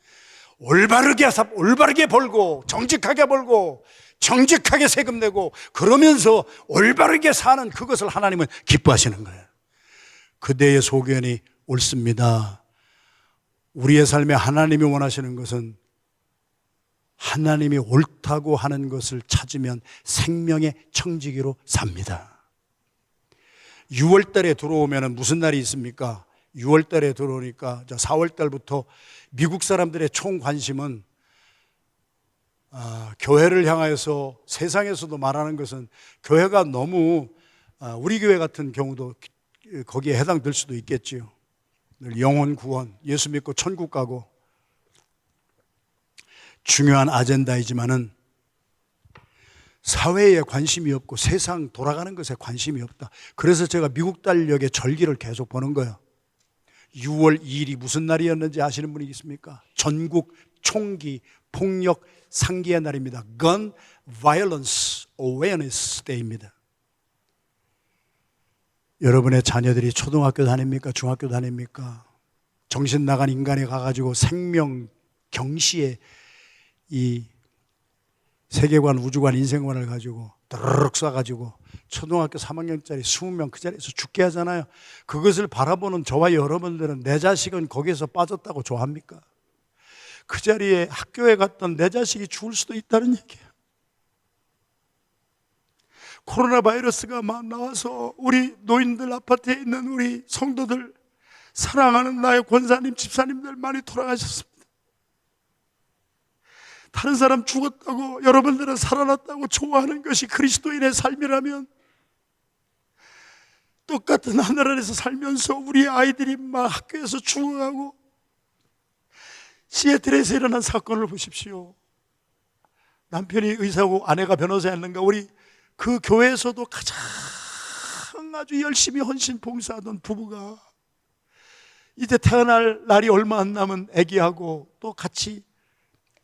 올바르게 벌고 정직하게 벌고 정직하게 세금 내고 그러면서 올바르게 사는 그것을 하나님은 기뻐하시는 거예요. 그대의 소견이 옳습니다. 우리의 삶에 하나님이 원하시는 것은 하나님이 옳다고 하는 것을 찾으면 생명의 청지기로 삽니다. 6월 달에 들어오면 무슨 날이 있습니까? 6월 달에 들어오니까 4월 달부터 미국 사람들의 총 관심은 교회를 향하여서 세상에서도 말하는 것은 교회가 너무 우리 교회 같은 경우도 거기에 해당될 수도 있겠지요. 영혼 구원, 예수 믿고 천국 가고 중요한 아젠다이지만은 사회에 관심이 없고 세상 돌아가는 것에 관심이 없다. 그래서 제가 미국 달력의 절기를 계속 보는 거예요. 6월 2일이 무슨 날이었는지 아시는 분이 있습니까? 전국 총기 폭력 상기의 날입니다. Gun Violence Awareness Day입니다. 여러분의 자녀들이 초등학교 다닙니까? 중학교 다닙니까? 정신 나간 인간이 가가지고 생명 경시에 이 세계관, 우주관, 인생관을 가지고 드르륵 쏴가지고 초등학교 3학년짜리 20명 그 자리에서 죽게 하잖아요. 그것을 바라보는 저와 여러분들은 내 자식은 거기에서 빠졌다고 좋아합니까? 그 자리에 학교에 갔던 내 자식이 죽을 수도 있다는 얘기예요. 코로나 바이러스가 막 나와서 우리 노인들 아파트에 있는 우리 성도들, 사랑하는 나의 권사님, 집사님들 많이 돌아가셨습니다. 다른 사람 죽었다고 여러분들은 살아났다고 좋아하는 것이 그리스도인의 삶이라면 똑같은 하늘 아래서 살면서 우리 아이들이 막 학교에서 죽어가고 시애틀에서 일어난 사건을 보십시오. 남편이 의사고 아내가 변호사였는가 우리 그 교회에서도 가장 아주 열심히 헌신 봉사하던 부부가 이제 태어날 날이 얼마 안 남은 아기하고 또 같이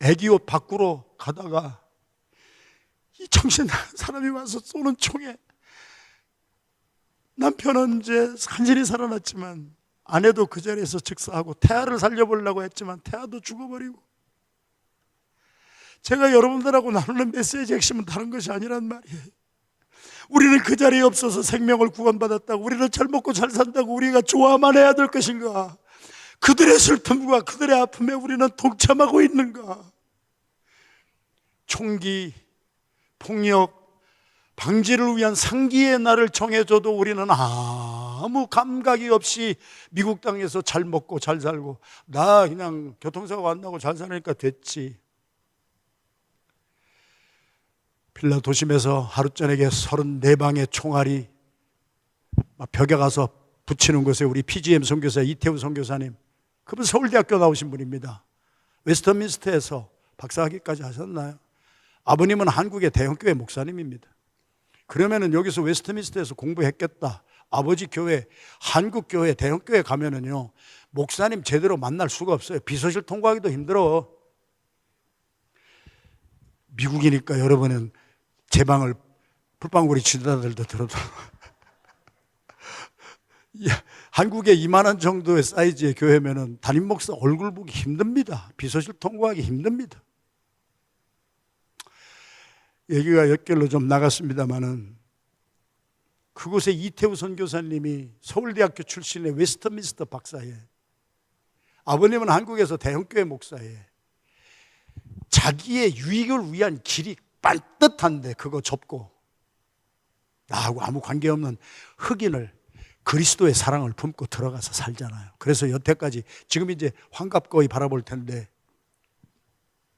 아기 옷 바꾸러 가다가 이 정신 나간 사람이 와서 쏘는 총에 남편은 이제 간신히 살아났지만 아내도 그 자리에서 즉사하고 태아를 살려보려고 했지만 태아도 죽어버리고 제가 여러분들하고 나누는 메시지의 핵심은 다른 것이 아니란 말이에요. 우리는 그 자리에 없어서 생명을 구원받았다고 우리는 잘 먹고 잘 산다고 우리가 좋아만 해야 될 것인가? 그들의 슬픔과 그들의 아픔에 우리는 동참하고 있는가? 총기, 폭력, 방지를 위한 상기의 날을 정해줘도 우리는 아무 감각이 없이 미국 땅에서 잘 먹고 잘 살고 나 그냥 교통사고 안 나고 잘 사니까 됐지. 필라 도심에서 하루 저녁에 34방의 총알이 벽에 가서 붙이는 곳에 우리 PGM 선교사 이태우 선교사님, 그분 서울대학교 나오신 분입니다. 웨스터민스터에서 박사학위까지 하셨나요? 아버님은 한국의 대형교회 목사님입니다. 그러면은 여기서 웨스터민스터에서 공부했겠다. 아버지 교회, 한국교회, 대형교회 가면은요, 목사님 제대로 만날 수가 없어요. 비서실 통과하기도 힘들어. 미국이니까 여러분은 제 방을 풀방울이 지도자들도 들어도 한국에 2만 원 정도의 사이즈의 교회면은 담임 목사 얼굴 보기 힘듭니다. 비서실 통과하기 힘듭니다. 얘기가 엿결로 좀 나갔습니다만은 그곳에 이태우 선교사님이 서울대학교 출신의 웨스터민스터 박사에 아버님은 한국에서 대형교회 목사예요. 자기의 유익을 위한 길이 빤듯한데 그거 접고 나하고 아무 관계없는 흑인을 그리스도의 사랑을 품고 들어가서 살잖아요. 그래서 여태까지 지금 이제 환갑 거의 바라볼 텐데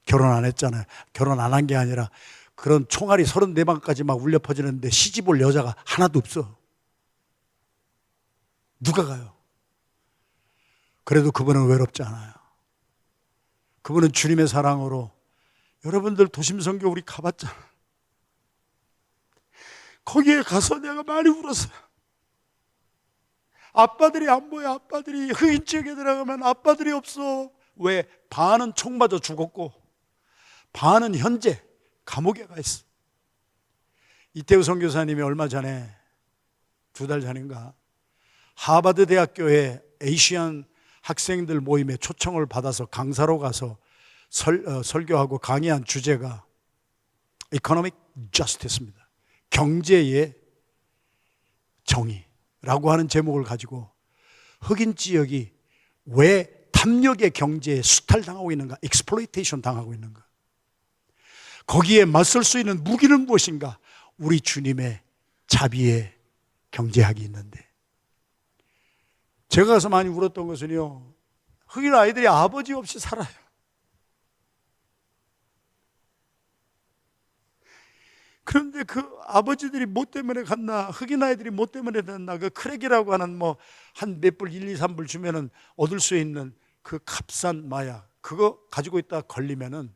결혼 안 했잖아요. 결혼 안 한 게 아니라 그런 총알이 34방까지 막 울려 퍼지는데 시집 올 여자가 하나도 없어. 누가 가요? 그래도 그분은 외롭지 않아요. 그분은 주님의 사랑으로, 여러분들 도심선교 우리 가봤잖아. 거기에 가서 내가 많이 울었어요. 아빠들이 안 보여. 아빠들이 흑인 지역에 들어가면 아빠들이 없어. 왜? 반은 총 맞아 죽었고 반은 현재 감옥에 가 있어. 이태우 선교사님이 얼마 전에 2달 전인가 하버드 대학교에 에이시안 학생들 모임에 초청을 받아서 강사로 가서 설교하고 강의한 주제가 Economic Justice입니다. 경제의 정의라고 하는 제목을 가지고 흑인 지역이 왜 탐욕의 경제에 수탈당하고 있는가, 익스플로이테이션 당하고 있는가, 거기에 맞설 수 있는 무기는 무엇인가? 우리 주님의 자비의 경제학이 있는데, 제가 가서 많이 울었던 것은요, 흑인 아이들이 아버지 없이 살아요. 그런데 그 아버지들이 뭐 때문에 갔나, 흑인 아이들이 뭐 때문에 갔나, 그 크랙이라고 하는 뭐 한 몇 불, 1, 2, 3불 주면은 얻을 수 있는 그 값싼 마약, 그거 가지고 있다 걸리면은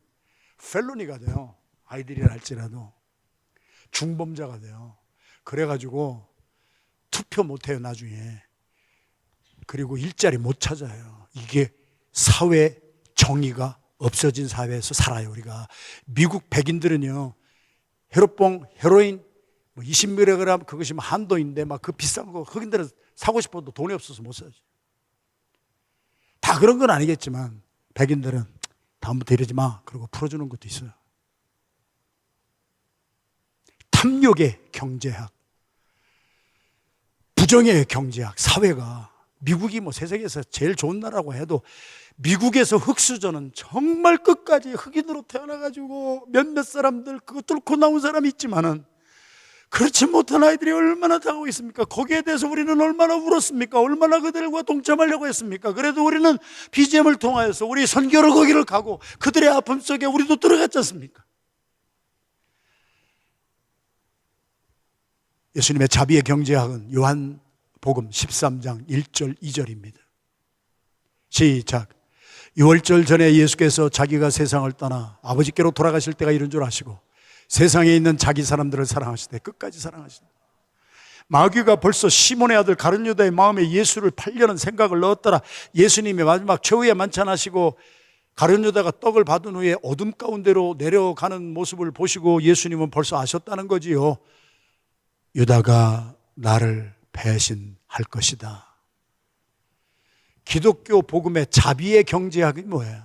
펠로니가 돼요. 아이들이라 할지라도 중범자가 돼요. 그래가지고 투표 못해요 나중에. 그리고 일자리 못 찾아요. 이게 사회 정의가 없어진 사회에서 살아요. 우리가 미국 백인들은요, 헤로뽕, 헤로인 20mg 그것이 한도인데 막 그 비싼 거 흑인들은 사고 싶어도 돈이 없어서 못 사지. 다 그런 건 아니겠지만 백인들은 다음부터 이러지 마 그러고 풀어주는 것도 있어요. 탐욕의 경제학, 부정의 경제학, 사회가, 미국이 뭐 세상에서 제일 좋은 나라라고 해도 미국에서 흑수저는 정말 끝까지 흑인으로 태어나가지고 몇몇 사람들 그거 뚫고 나온 사람이 있지만은 그렇지 못한 아이들이 얼마나 당하고 있습니까? 거기에 대해서 우리는 얼마나 울었습니까? 얼마나 그들과 동참하려고 했습니까? 그래도 우리는 BGM을 통하여서 우리 선교로 거기를 가고 그들의 아픔 속에 우리도 들어갔지 않습니까? 예수님의 자비의 경제학은 요한복음 13장 1절 2절입니다. 시작. 6월절 전에 예수께서 자기가 세상을 떠나 아버지께로 돌아가실 때가 이른 줄 아시고 세상에 있는 자기 사람들을 사랑하시되 끝까지 사랑하시다. 마귀가 벌써 시몬의 아들 가룟 유다의 마음에 예수를 팔려는 생각을 넣었더라. 예수님이 마지막 최후에 만찬하시고 가룟 유다가 떡을 받은 후에 어둠 가운데로 내려가는 모습을 보시고 예수님은 벌써 아셨다는 거지요. 유다가 나를 배신할 것이다. 기독교 복음의 자비의 경제학이 뭐예요?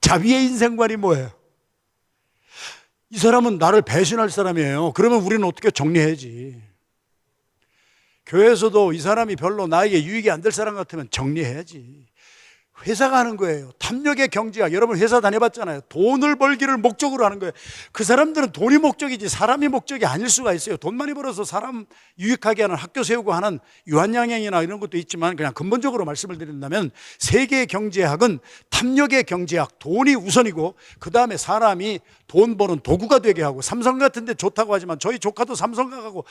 자비의 인생관이 뭐예요? 이 사람은 나를 배신할 사람이에요. 그러면 우리는 어떻게 정리해야지? 교회에서도 이 사람이 별로 나에게 유익이 안 될 사람 같으면 정리해야지. 회사가 하는 거예요. 탐욕의 경제학. 여러분 회사 다녀봤잖아요. 돈을 벌기를 목적으로 하는 거예요. 그 사람들은 돈이 목적이지 사람이 목적이 아닐 수가 있어요. 돈 많이 벌어서 사람 유익하게 하는 학교 세우고 하는 유한양행이나 이런 것도 있지만, 그냥 근본적으로 말씀을 드린다면 세계의 경제학은 탐욕의 경제학, 돈이 우선이고 그 다음에 사람이 돈 버는 도구가 되게 하고, 삼성 같은 데 좋다고 하지만 저희 조카도 삼성 가고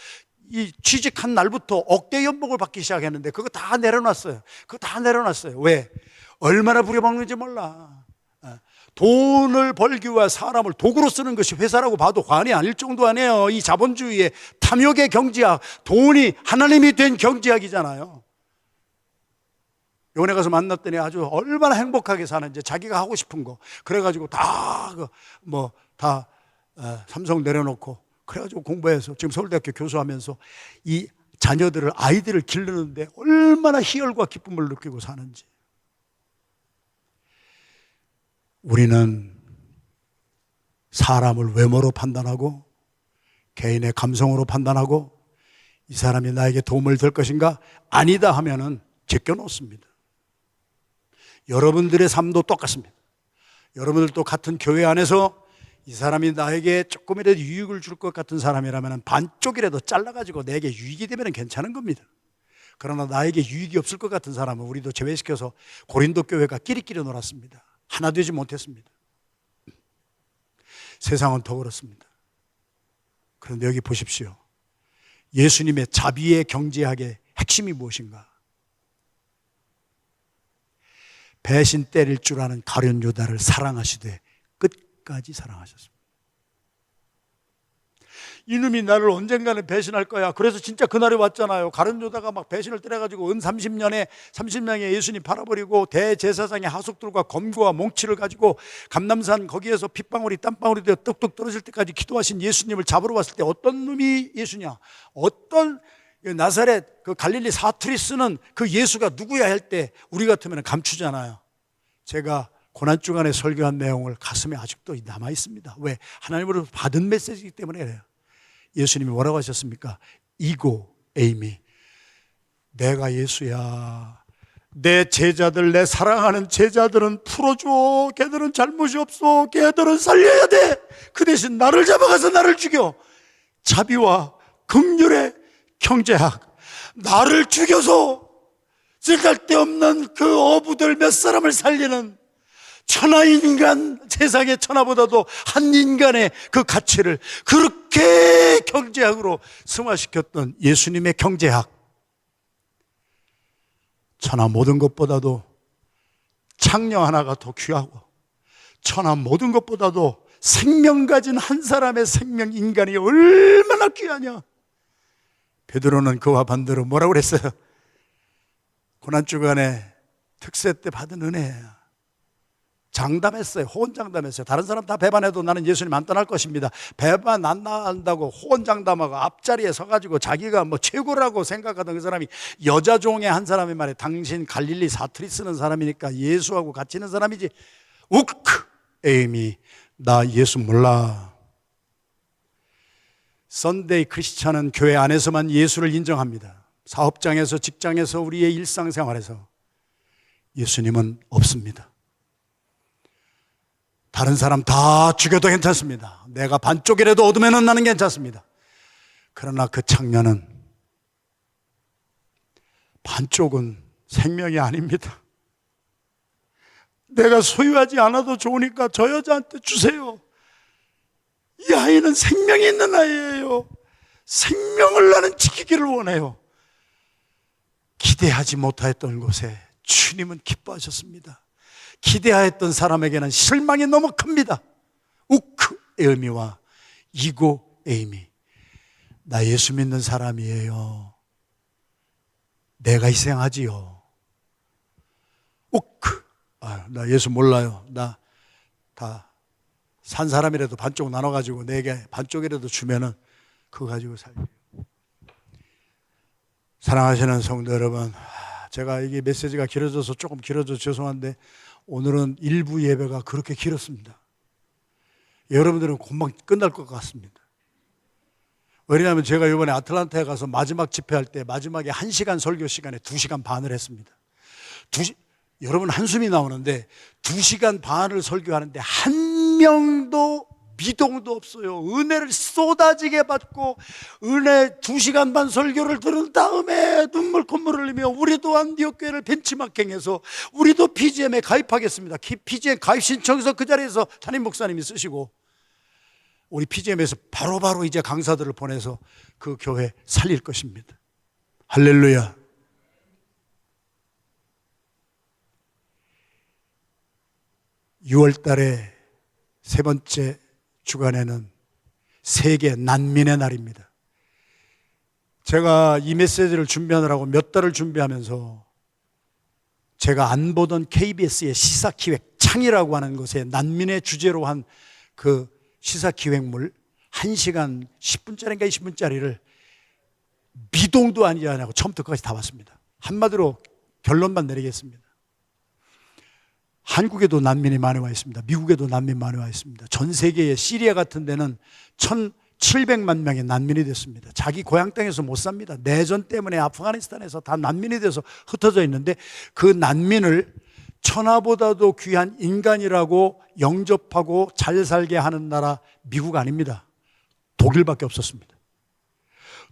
이 취직한 날부터 억대 연봉을 받기 시작했는데 그거 다 내려놨어요. 그거 다 내려놨어요. 왜? 얼마나 부려먹는지 몰라. 돈을 벌기 위해 사람을 도구로 쓰는 것이 회사라고 봐도 과언이 아닐 정도 아니에요. 이 자본주의의 탐욕의 경제학, 돈이 하나님이 된 경제학이잖아요. 요번에 가서 만났더니 아주 얼마나 행복하게 사는지, 자기가 하고 싶은 거 그래가지고 다 삼성 내려놓고 그래가지고 공부해서 지금 서울대학교 교수하면서 이 자녀들을, 아이들을 기르는데 얼마나 희열과 기쁨을 느끼고 사는지. 우리는 사람을 외모로 판단하고 개인의 감성으로 판단하고 이 사람이 나에게 도움을 줄 것인가? 아니다 하면은 제껴놓습니다. 여러분들의 삶도 똑같습니다. 여러분들도 같은 교회 안에서 이 사람이 나에게 조금이라도 유익을 줄 것 같은 사람이라면 반쪽이라도 잘라가지고 내게 유익이 되면 괜찮은 겁니다. 그러나 나에게 유익이 없을 것 같은 사람은 우리도 제외시켜서 고린도 교회가 끼리끼리 놀았습니다. 하나 되지 못했습니다. 세상은 더 그렇습니다. 그런데 여기 보십시오. 예수님의 자비의 경제학의 핵심이 무엇인가? 배신 때릴 줄 아는 가룟 유다를 사랑하시되 끝까지 사랑하셨습니다. 이놈이 나를 언젠가는 배신할 거야. 그래서 진짜 그날이 왔잖아요. 가룟 유다가 막 배신을 때려가지고 은 30년에 예수님 팔아버리고 대제사장의 하숙들과 검과 몽치를 가지고 감람산 거기에서 핏방울이 땀방울이 되어 뚝뚝 떨어질 때까지 기도하신 예수님을 잡으러 왔을 때 어떤 놈이 예수냐? 어떤 나사렛 그 갈릴리 사투리 쓰는 그 예수가 누구야 할 때 우리 같으면 감추잖아요. 제가 고난주간에 설교한 내용을 가슴에 아직도 남아 있습니다. 왜? 하나님으로부터 받은 메시지이기 때문에 그래요. 예수님이 뭐라고 하셨습니까? 이고 에이미, 내가 예수야. 내 제자들, 내 사랑하는 제자들은 풀어줘. 걔들은 잘못이 없어. 걔들은 살려야 돼. 그 대신 나를 잡아가서 나를 죽여. 자비와 긍휼의 경제학, 나를 죽여서 쓸데없는 그 어부들 몇 사람을 살리는 천하인간, 세상의 천하보다도 한 인간의 그 가치를 그렇게 경제학으로 승화시켰던 예수님의 경제학, 천하 모든 것보다도 창녀 하나가 더 귀하고 천하 모든 것보다도 생명 가진 한 사람의 생명, 인간이 얼마나 귀하냐. 베드로는 그와 반대로 뭐라고 그랬어요? 고난주간에 특세 때 받은 은혜야. 장담했어요. 호언장담했어요. 다른 사람 다 배반해도 나는 예수님 안 떠날 것입니다. 배반 안 나간다고 호언장담하고 앞자리에 서가지고 자기가 뭐 최고라고 생각하던 그 사람이 여자 종의 한 사람이 말해, 당신 갈릴리 사투리 쓰는 사람이니까 예수하고 같이 있는 사람이지. 우크 에이미, 나 예수 몰라. 선데이 크리스찬은 교회 안에서만 예수를 인정합니다. 사업장에서, 직장에서, 우리의 일상생활에서 예수님은 없습니다. 다른 사람 다 죽여도 괜찮습니다. 내가 반쪽이라도 얻으면 나는 괜찮습니다. 그러나 그 창녀는 반쪽은 생명이 아닙니다. 내가 소유하지 않아도 좋으니까 저 여자한테 주세요. 이 아이는 생명이 있는 아이예요. 생명을 나는 지키기를 원해요. 기대하지 못했던 곳에 주님은 기뻐하셨습니다. 기대하였던 사람에게는 실망이 너무 큽니다. 우크 에이미와 이고 에이미, 나 예수 믿는 사람이에요. 내가 희생하지요. 우크, 나 예수 몰라요. 나 다 산 사람이라도 반쪽 나눠가지고 내게 반쪽이라도 주면은 그거 가지고 살게요. 사랑하시는 성도 여러분, 제가 이게 메시지가 길어져서 조금 길어져서 죄송한데 오늘은 일부 예배가 그렇게 길었습니다. 여러분들은 금방 끝날 것 같습니다. 왜냐하면 제가 이번에 아틀란타에 가서 마지막 집회할 때 마지막에 1시간 설교 시간에 2시간 반을 했습니다. 여러분 한숨이 나오는데 2시간 반을 설교하는데 한 명도 미동도 없어요. 은혜를 쏟아지게 받고 은혜 2시간 반 설교를 들은 다음에 눈물 콧물 흘리며 우리도 안디옥 교회를 벤치마킹해서 우리도 PGM에 가입하겠습니다. PGM 가입 신청서 그 자리에서 담임 목사님이 쓰시고 우리 PGM에서 바로바로 이제 강사들을 보내서 그 교회 살릴 것입니다. 할렐루야. (6월) 달에 세 번째 주간에는 세계 난민의 날입니다. 제가 이 메시지를 준비하느라고 몇 달을 준비하면서 제가 안 보던 KBS의 시사기획 창이라고 하는 것에 난민의 주제로 한 그 시사기획물 1시간 10분짜리인가 20분짜리를 미동도 아니지 않냐고 처음부터 끝까지 다 봤습니다. 한마디로 결론만 내리겠습니다. 한국에도 난민이 많이 와 있습니다. 미국에도 난민 많이 와 있습니다. 전 세계의 시리아 같은 데는 1,700만 명의 난민이 됐습니다. 자기 고향 땅에서 못 삽니다. 내전 때문에 아프가니스탄에서 다 난민이 돼서 흩어져 있는데 그 난민을 천하보다도 귀한 인간이라고 영접하고 잘 살게 하는 나라 미국 아닙니다. 독일밖에 없었습니다.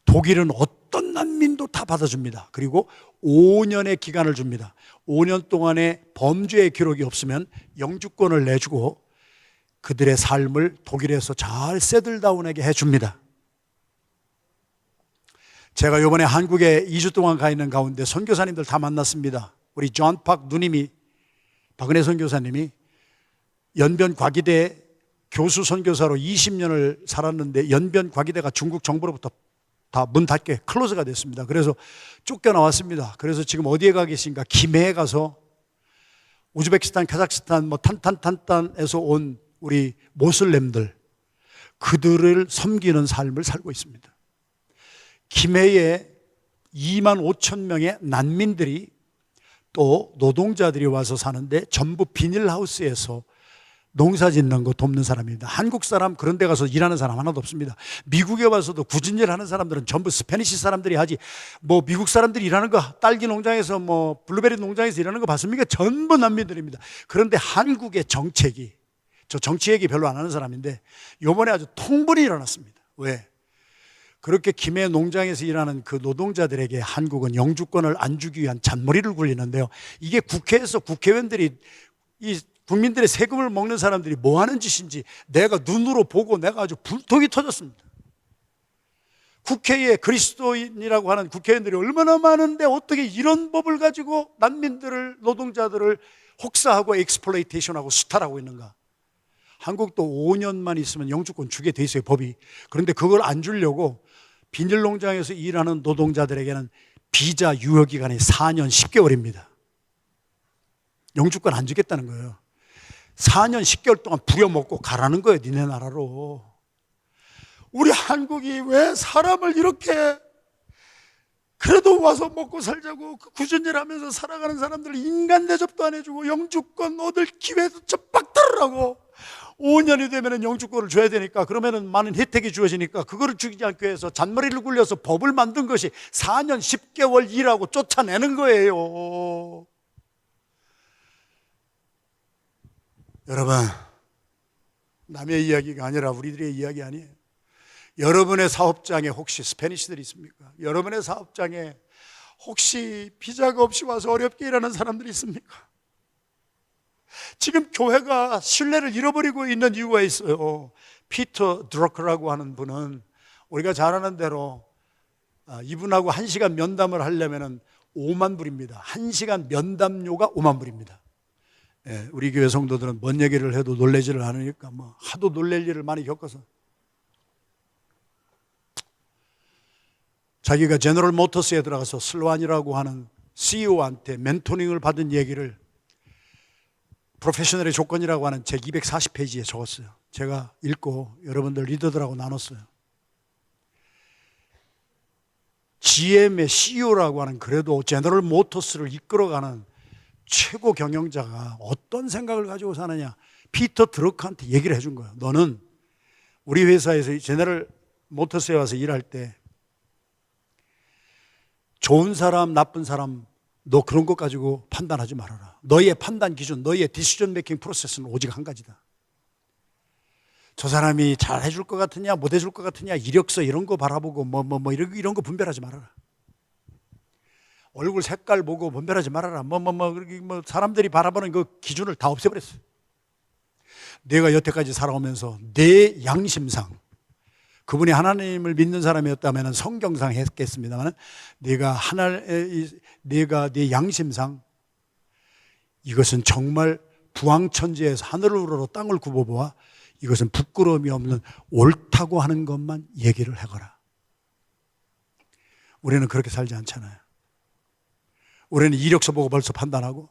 독일은 어떤 난민도 다 받아줍니다. 그리고 5년의 기간을 줍니다. 5년 동안에 범죄의 기록이 없으면 영주권을 내주고 그들의 삶을 독일에서 잘 세틀다운하게 해줍니다. 제가 이번에 한국에 2주 동안 가 있는 가운데 선교사님들 다 만났습니다. 우리 존 팍 누님이, 박은혜 선교사님이 연변 과기대 교수 선교사로 20년을 살았는데 연변 과기대가 중국 정부로부터 다 문 닫게 클로즈가 됐습니다. 그래서 쫓겨나왔습니다. 그래서 지금 어디에 가 계신가? 김해에 가서 우즈베키스탄, 카자흐스탄, 탄탄탄탄에서 온 우리 모슬렘들, 그들을 섬기는 삶을 살고 있습니다. 김해에 2만 5천 명의 난민들이 또 노동자들이 와서 사는데 전부 비닐하우스에서 농사 짓는 거 돕는 사람입니다. 한국 사람 그런 데 가서 일하는 사람 하나도 없습니다. 미국에 와서도 굳은 일 하는 사람들은 전부 스페니시 사람들이 하지, 뭐 미국 사람들이 일하는 거, 딸기 농장에서 뭐 블루베리 농장에서 일하는 거 봤습니까? 전부 난민들입니다. 그런데 한국의 정책이, 저 정치 얘기 별로 안 하는 사람인데 요번에 아주 통분이 일어났습니다. 왜? 그렇게 김해 농장에서 일하는 그 노동자들에게 한국은 영주권을 안 주기 위한 잔머리를 굴리는데요. 이게 국회에서 국회의원들이 이 국민들의 세금을 먹는 사람들이 뭐 하는 짓인지 내가 눈으로 보고 내가 아주 불통이 터졌습니다. 국회에 그리스도인이라고 하는 국회의원들이 얼마나 많은데 어떻게 이런 법을 가지고 난민들을, 노동자들을 혹사하고 익스플로이테이션하고 수탈하고 있는가? 한국도 5년만 있으면 영주권 주게 돼 있어요, 법이. 그런데 그걸 안 주려고 비닐 농장에서 일하는 노동자들에게는 비자 유효 기간이 4년 10개월입니다. 영주권 안 주겠다는 거예요. 4년 10개월 동안 부려먹고 가라는 거예요, 니네 나라로. 우리 한국이 왜 사람을 이렇게, 그래도 와서 먹고 살자고 굳은 일 하면서 살아가는 사람들 인간 대접도 안 해주고 영주권 얻을 기회도 척박달으라고. 5년이 되면 영주권을 줘야 되니까, 그러면 많은 혜택이 주어지니까 그거를 주지 않기 위해서 잔머리를 굴려서 법을 만든 것이 4년 10개월 일하고 쫓아내는 거예요. 여러분, 남의 이야기가 아니라 우리들의 이야기 아니에요. 여러분의 사업장에 혹시 스페니시들이 있습니까? 여러분의 사업장에 혹시 비자가 없이 와서 어렵게 일하는 사람들이 있습니까? 지금 교회가 신뢰를 잃어버리고 있는 이유가 있어요. 피터 드러커라고 하는 분은 우리가 잘 아는 대로 이분하고 1시간 면담을 하려면 5만 불입니다. 1시간 면담료가 5만 불입니다. 예, 우리 교회 성도들은 뭔 얘기를 해도 놀라지를 않으니까 뭐 하도 놀랄 일을 많이 겪어서 자기가 제너럴 모터스에 들어가서 슬완이라고 하는 CEO한테 멘토링을 받은 얘기를 프로페셔널의 조건이라고 하는 책 240페이지에 적었어요. 제가 읽고 여러분들 리더들하고 나눴어요. GM의 CEO라고 하는, 그래도 제너럴 모터스를 이끌어가는 최고 경영자가 어떤 생각을 가지고 사느냐, 피터 드러커한테 얘기를 해준 거예요. 너는 우리 회사에서 제너럴 모터스에 와서 일할 때 좋은 사람, 나쁜 사람, 너 그런 것 가지고 판단하지 말아라. 너의 판단 기준, 너의 디시전 메이킹 프로세스는 오직 한 가지다. 저 사람이 잘 해줄 것 같으냐, 못 해줄 것 같으냐, 이력서 이런 거 바라보고 이런 거 분별하지 말아라. 얼굴 색깔 보고 분별하지 말아라. 사람들이 바라보는 그 기준을 다 없애버렸어요. 내가 여태까지 살아오면서 내 양심상, 그분이 하나님을 믿는 사람이었다면 성경상 했겠습니다만, 내가 내 양심상 이것은 정말 부황천지에서 하늘을 우러러 땅을 굽어보아 이것은 부끄러움이 없는 옳다고 하는 것만 얘기를 해거라. 우리는 그렇게 살지 않잖아요. 우리는 이력서 보고 벌써 판단하고,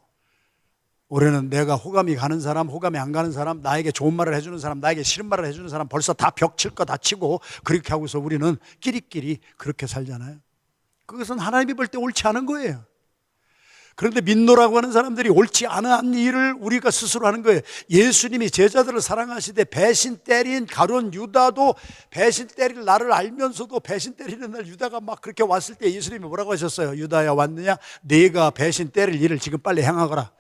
우리는 내가 호감이 가는 사람, 호감이 안 가는 사람, 나에게 좋은 말을 해주는 사람, 나에게 싫은 말을 해주는 사람 벌써 다 벽 칠 거 다 치고 그렇게 하고서 우리는 끼리끼리 그렇게 살잖아요. 그것은 하나님이 볼 때 옳지 않은 거예요. 그런데 민노라고 하는 사람들이 옳지 않은 일을 우리가 스스로 하는 거예요. 예수님이 제자들을 사랑하시되 배신 때린 가룟 유다도, 배신 때릴 나를 알면서도 배신 때리는 날 유다가 막 그렇게 왔을 때 예수님이 뭐라고 하셨어요? 유다야, 왔느냐? 네가 배신 때릴 일을 지금 빨리 행하거라.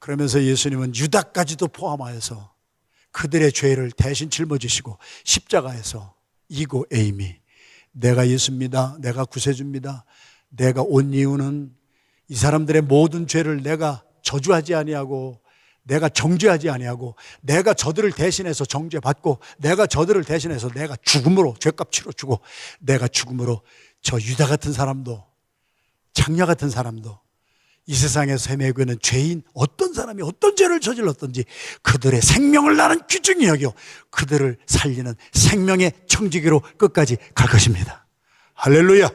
그러면서 예수님은 유다까지도 포함하여서 그들의 죄를 대신 짊어지시고 십자가에서 이고 에이미, 내가 예수입니다. 내가 구세주입니다. 내가 온 이유는 이 사람들의 모든 죄를 내가 저주하지 아니하고 내가 정죄하지 아니하고 내가 저들을 대신해서 정죄받고 내가 저들을 대신해서 내가 죽음으로 죄값 치러주고 내가 죽음으로 저 유다 같은 사람도 장녀 같은 사람도 이 세상에서 헤매고 있는 죄인 어떤 사람이 어떤 죄를 저질렀든지 그들의 생명을 나는 귀중히 여겨 그들을 살리는 생명의 청지기로 끝까지 갈 것입니다. 할렐루야.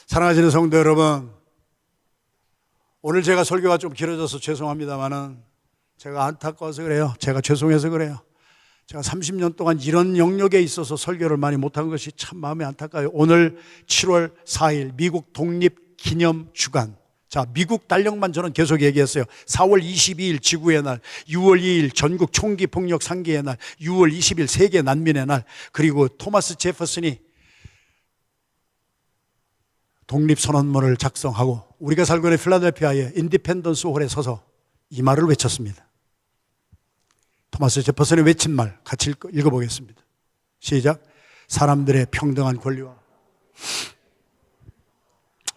사랑하시는 성도 여러분, 오늘 제가 설교가 좀 길어져서 죄송합니다만은 제가 안타까워서 그래요. 제가 죄송해서 그래요. 제가 30년 동안 이런 영역에 있어서 설교를 많이 못한 것이 참 마음이 안타까워요. 오늘 7월 4일 미국 독립기념주간, 자, 미국 달력만 저는 계속 얘기했어요. 4월 22일 지구의 날, 6월 2일 전국 총기 폭력 상기의 날, 6월 20일 세계 난민의 날, 그리고 토마스 제퍼슨이 독립선언문을 작성하고 우리가 살고 있는 필라델피아의 인디펜던스 홀에 서서 이 말을 외쳤습니다. 토마스 제퍼슨이 외친 말 같이 읽어보겠습니다. 시작. 사람들의 평등한 권리와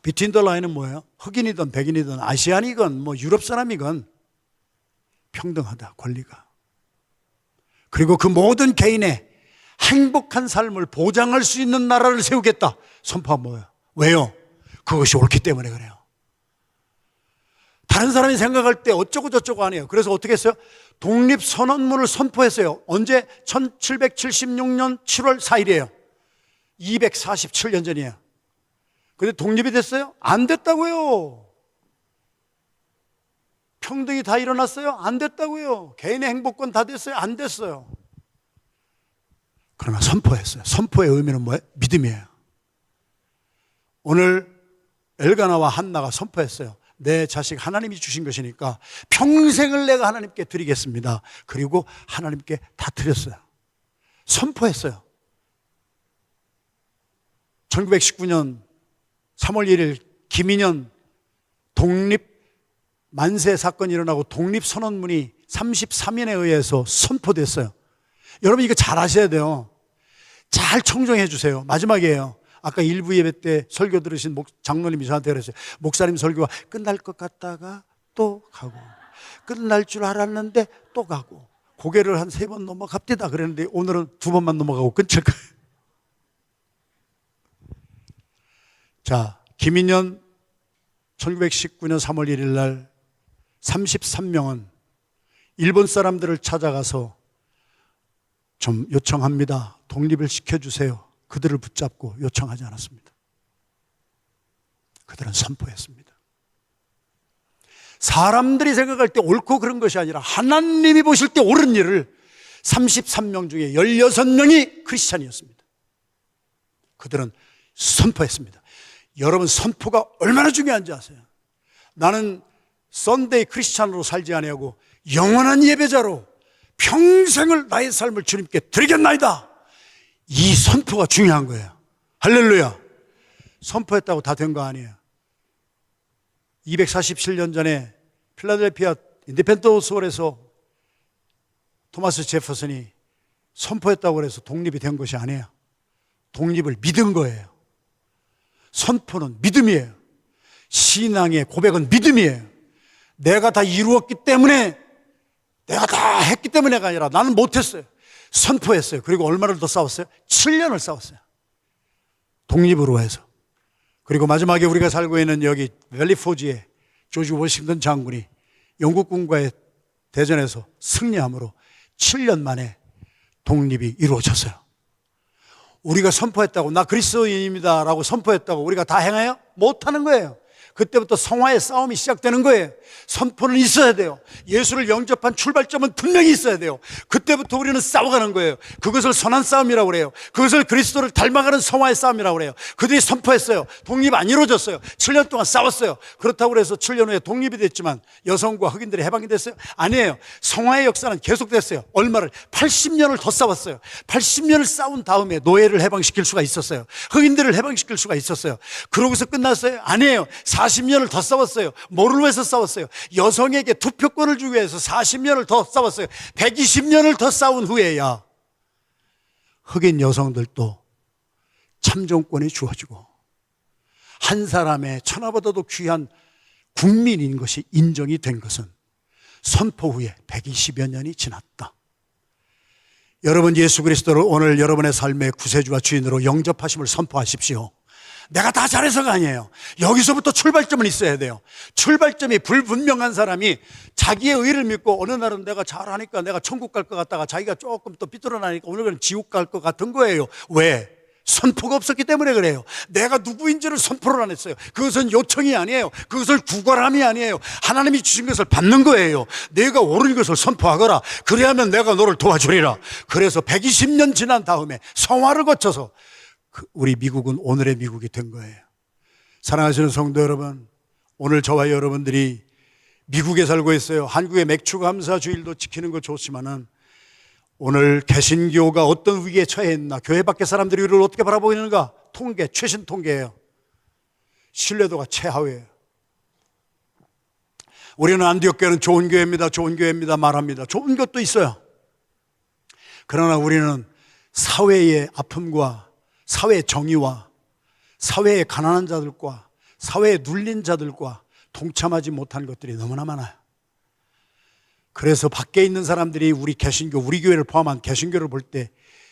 비트윈 더 라인은 뭐예요? 흑인이든 백인이든 아시안이건 뭐 유럽 사람이건 평등하다, 권리가. 그리고 그 모든 개인의 행복한 삶을 보장할 수 있는 나라를 세우겠다. 선포한 뭐예요? 왜요? 그것이 옳기 때문에 그래요. 다른 사람이 생각할 때 어쩌고 저쩌고 아니에요. 그래서 어떻게 했어요? 독립선언문을 선포했어요. 언제? 1776년 7월 4일이에요. 247년 전이에요. 근데 독립이 됐어요? 안 됐다고요. 평등이 다 일어났어요? 안 됐다고요. 개인의 행복권 다 됐어요? 안 됐어요. 그러나 선포했어요. 선포의 의미는 뭐예요? 믿음이에요. 오늘 엘가나와 한나가 선포했어요. 내 자식 하나님이 주신 것이니까 평생을 내가 하나님께 드리겠습니다. 그리고 하나님께 다 드렸어요. 선포했어요. 1919년 3월 1일 김인현 독립 만세 사건이 일어나고 독립선언문이 33인에 의해서 선포됐어요. 여러분 이거 잘 아셔야 돼요. 잘 청정해 주세요. 마지막이에요. 아까 일부 예배 때 설교 들으신 장로님이 저한테 그랬어요. 목사님 설교가 끝날 것 같다가 또 가고 끝날 줄 알았는데 또 가고 고개를 한 3번 넘어갑디다 그랬는데 오늘은 2번만 넘어가고 끊칠 거예요. 자, 김인현 1919년 3월 1일 날 33명은 일본 사람들을 찾아가서 좀 요청합니다. 독립을 시켜주세요. 그들을 붙잡고 요청하지 않았습니다. 그들은 선포했습니다. 사람들이 생각할 때 옳고 그런 것이 아니라 하나님이 보실 때 옳은 일을 33명 중에 16명이 크리스찬이었습니다. 그들은 선포했습니다. 여러분 선포가 얼마나 중요한지 아세요? 나는 썬데이 크리스찬으로 살지 아니하고 영원한 예배자로 평생을 나의 삶을 주님께 드리겠나이다. 이 선포가 중요한 거예요. 할렐루야. 선포했다고 다 된 거 아니에요. 247년 전에 필라델피아 인디펜던스 홀에서 토마스 제퍼슨이 선포했다고 해서 독립이 된 것이 아니에요. 독립을 믿은 거예요. 선포는 믿음이에요. 신앙의 고백은 믿음이에요. 내가 다 이루었기 때문에, 내가 다 했기 때문에가 아니라 나는 못했어요. 선포했어요. 그리고 얼마를 더 싸웠어요? 7년을 싸웠어요. 독립으로 해서. 그리고 마지막에 우리가 살고 있는 여기 밸리포지에 조지 워싱턴 장군이 영국군과의 대전에서 승리함으로 7년 만에 독립이 이루어졌어요. 우리가 선포했다고, 나 그리스도인입니다 라고 선포했다고 우리가 다 행해요? 못하는 거예요. 그때부터 성화의 싸움이 시작되는 거예요. 선포는 있어야 돼요. 예수를 영접한 출발점은 분명히 있어야 돼요. 그때부터 우리는 싸워가는 거예요. 그것을 선한 싸움이라고 그래요. 그것을 그리스도를 닮아가는 성화의 싸움이라고 그래요. 그들이 선포했어요. 독립 안 이루어졌어요. 7년 동안 싸웠어요. 그렇다고 해서 7년 후에 독립이 됐지만 여성과 흑인들이 해방이 됐어요? 아니에요. 성화의 역사는 계속됐어요. 얼마를? 80년을 더 싸웠어요. 80년을 싸운 다음에 노예를 해방시킬 수가 있었어요. 흑인들을 해방시킬 수가 있었어요. 그러고서 끝났어요? 아니에요. 40년을 더 싸웠어요. 뭐를 위해서 싸웠어요? 여성에게 투표권을 주기 위해서 40년을 더 싸웠어요. 120년을 더 싸운 후에야 흑인 여성들도 참정권이 주어지고 한 사람의 천하보다도 귀한 국민인 것이 인정이 된 것은 선포 후에 120여 년이 지났다. 여러분, 예수 그리스도를 오늘 여러분의 삶의 구세주와 주인으로 영접하심을 선포하십시오. 내가 다 잘해서가 아니에요. 여기서부터 출발점은 있어야 돼요. 출발점이 불분명한 사람이 자기의 의를 믿고 어느 날은 내가 잘하니까 내가 천국 갈 것 같다가 자기가 조금 또 삐뚤어나니까 오늘은 지옥 갈 것 같은 거예요. 왜? 선포가 없었기 때문에 그래요. 내가 누구인지를 선포를 안 했어요. 그것은 요청이 아니에요. 그것을 구걸함이 아니에요. 하나님이 주신 것을 받는 거예요. 내가 옳은 것을 선포하거라. 그래야면 내가 너를 도와주리라. 그래서 120년 지난 다음에 성화를 거쳐서 우리 미국은 오늘의 미국이 된 거예요. 사랑하시는 성도 여러분, 오늘 저와 여러분들이 미국에 살고 있어요. 한국의 맥주감사 주일도 지키는 거 좋지만은 오늘 개신교가 어떤 위기에 처해 있나, 교회 밖의 사람들이 우리를 어떻게 바라보고 있는가, 통계, 최신 통계예요. 신뢰도가 최하위예요. 우리는 안디옥 교회는 좋은 교회입니다, 좋은 교회입니다 말합니다. 좋은 것도 있어요. 그러나 우리는 사회의 아픔과 사회의 정의와 사회의 가난한 자들과 사회에 눌린 자들과 동참하지 못한 것들이 너무나 많아요. 그래서 밖에 있는 사람들이 우리 개신교, 우리 교회를 포함한 개신교를 볼 때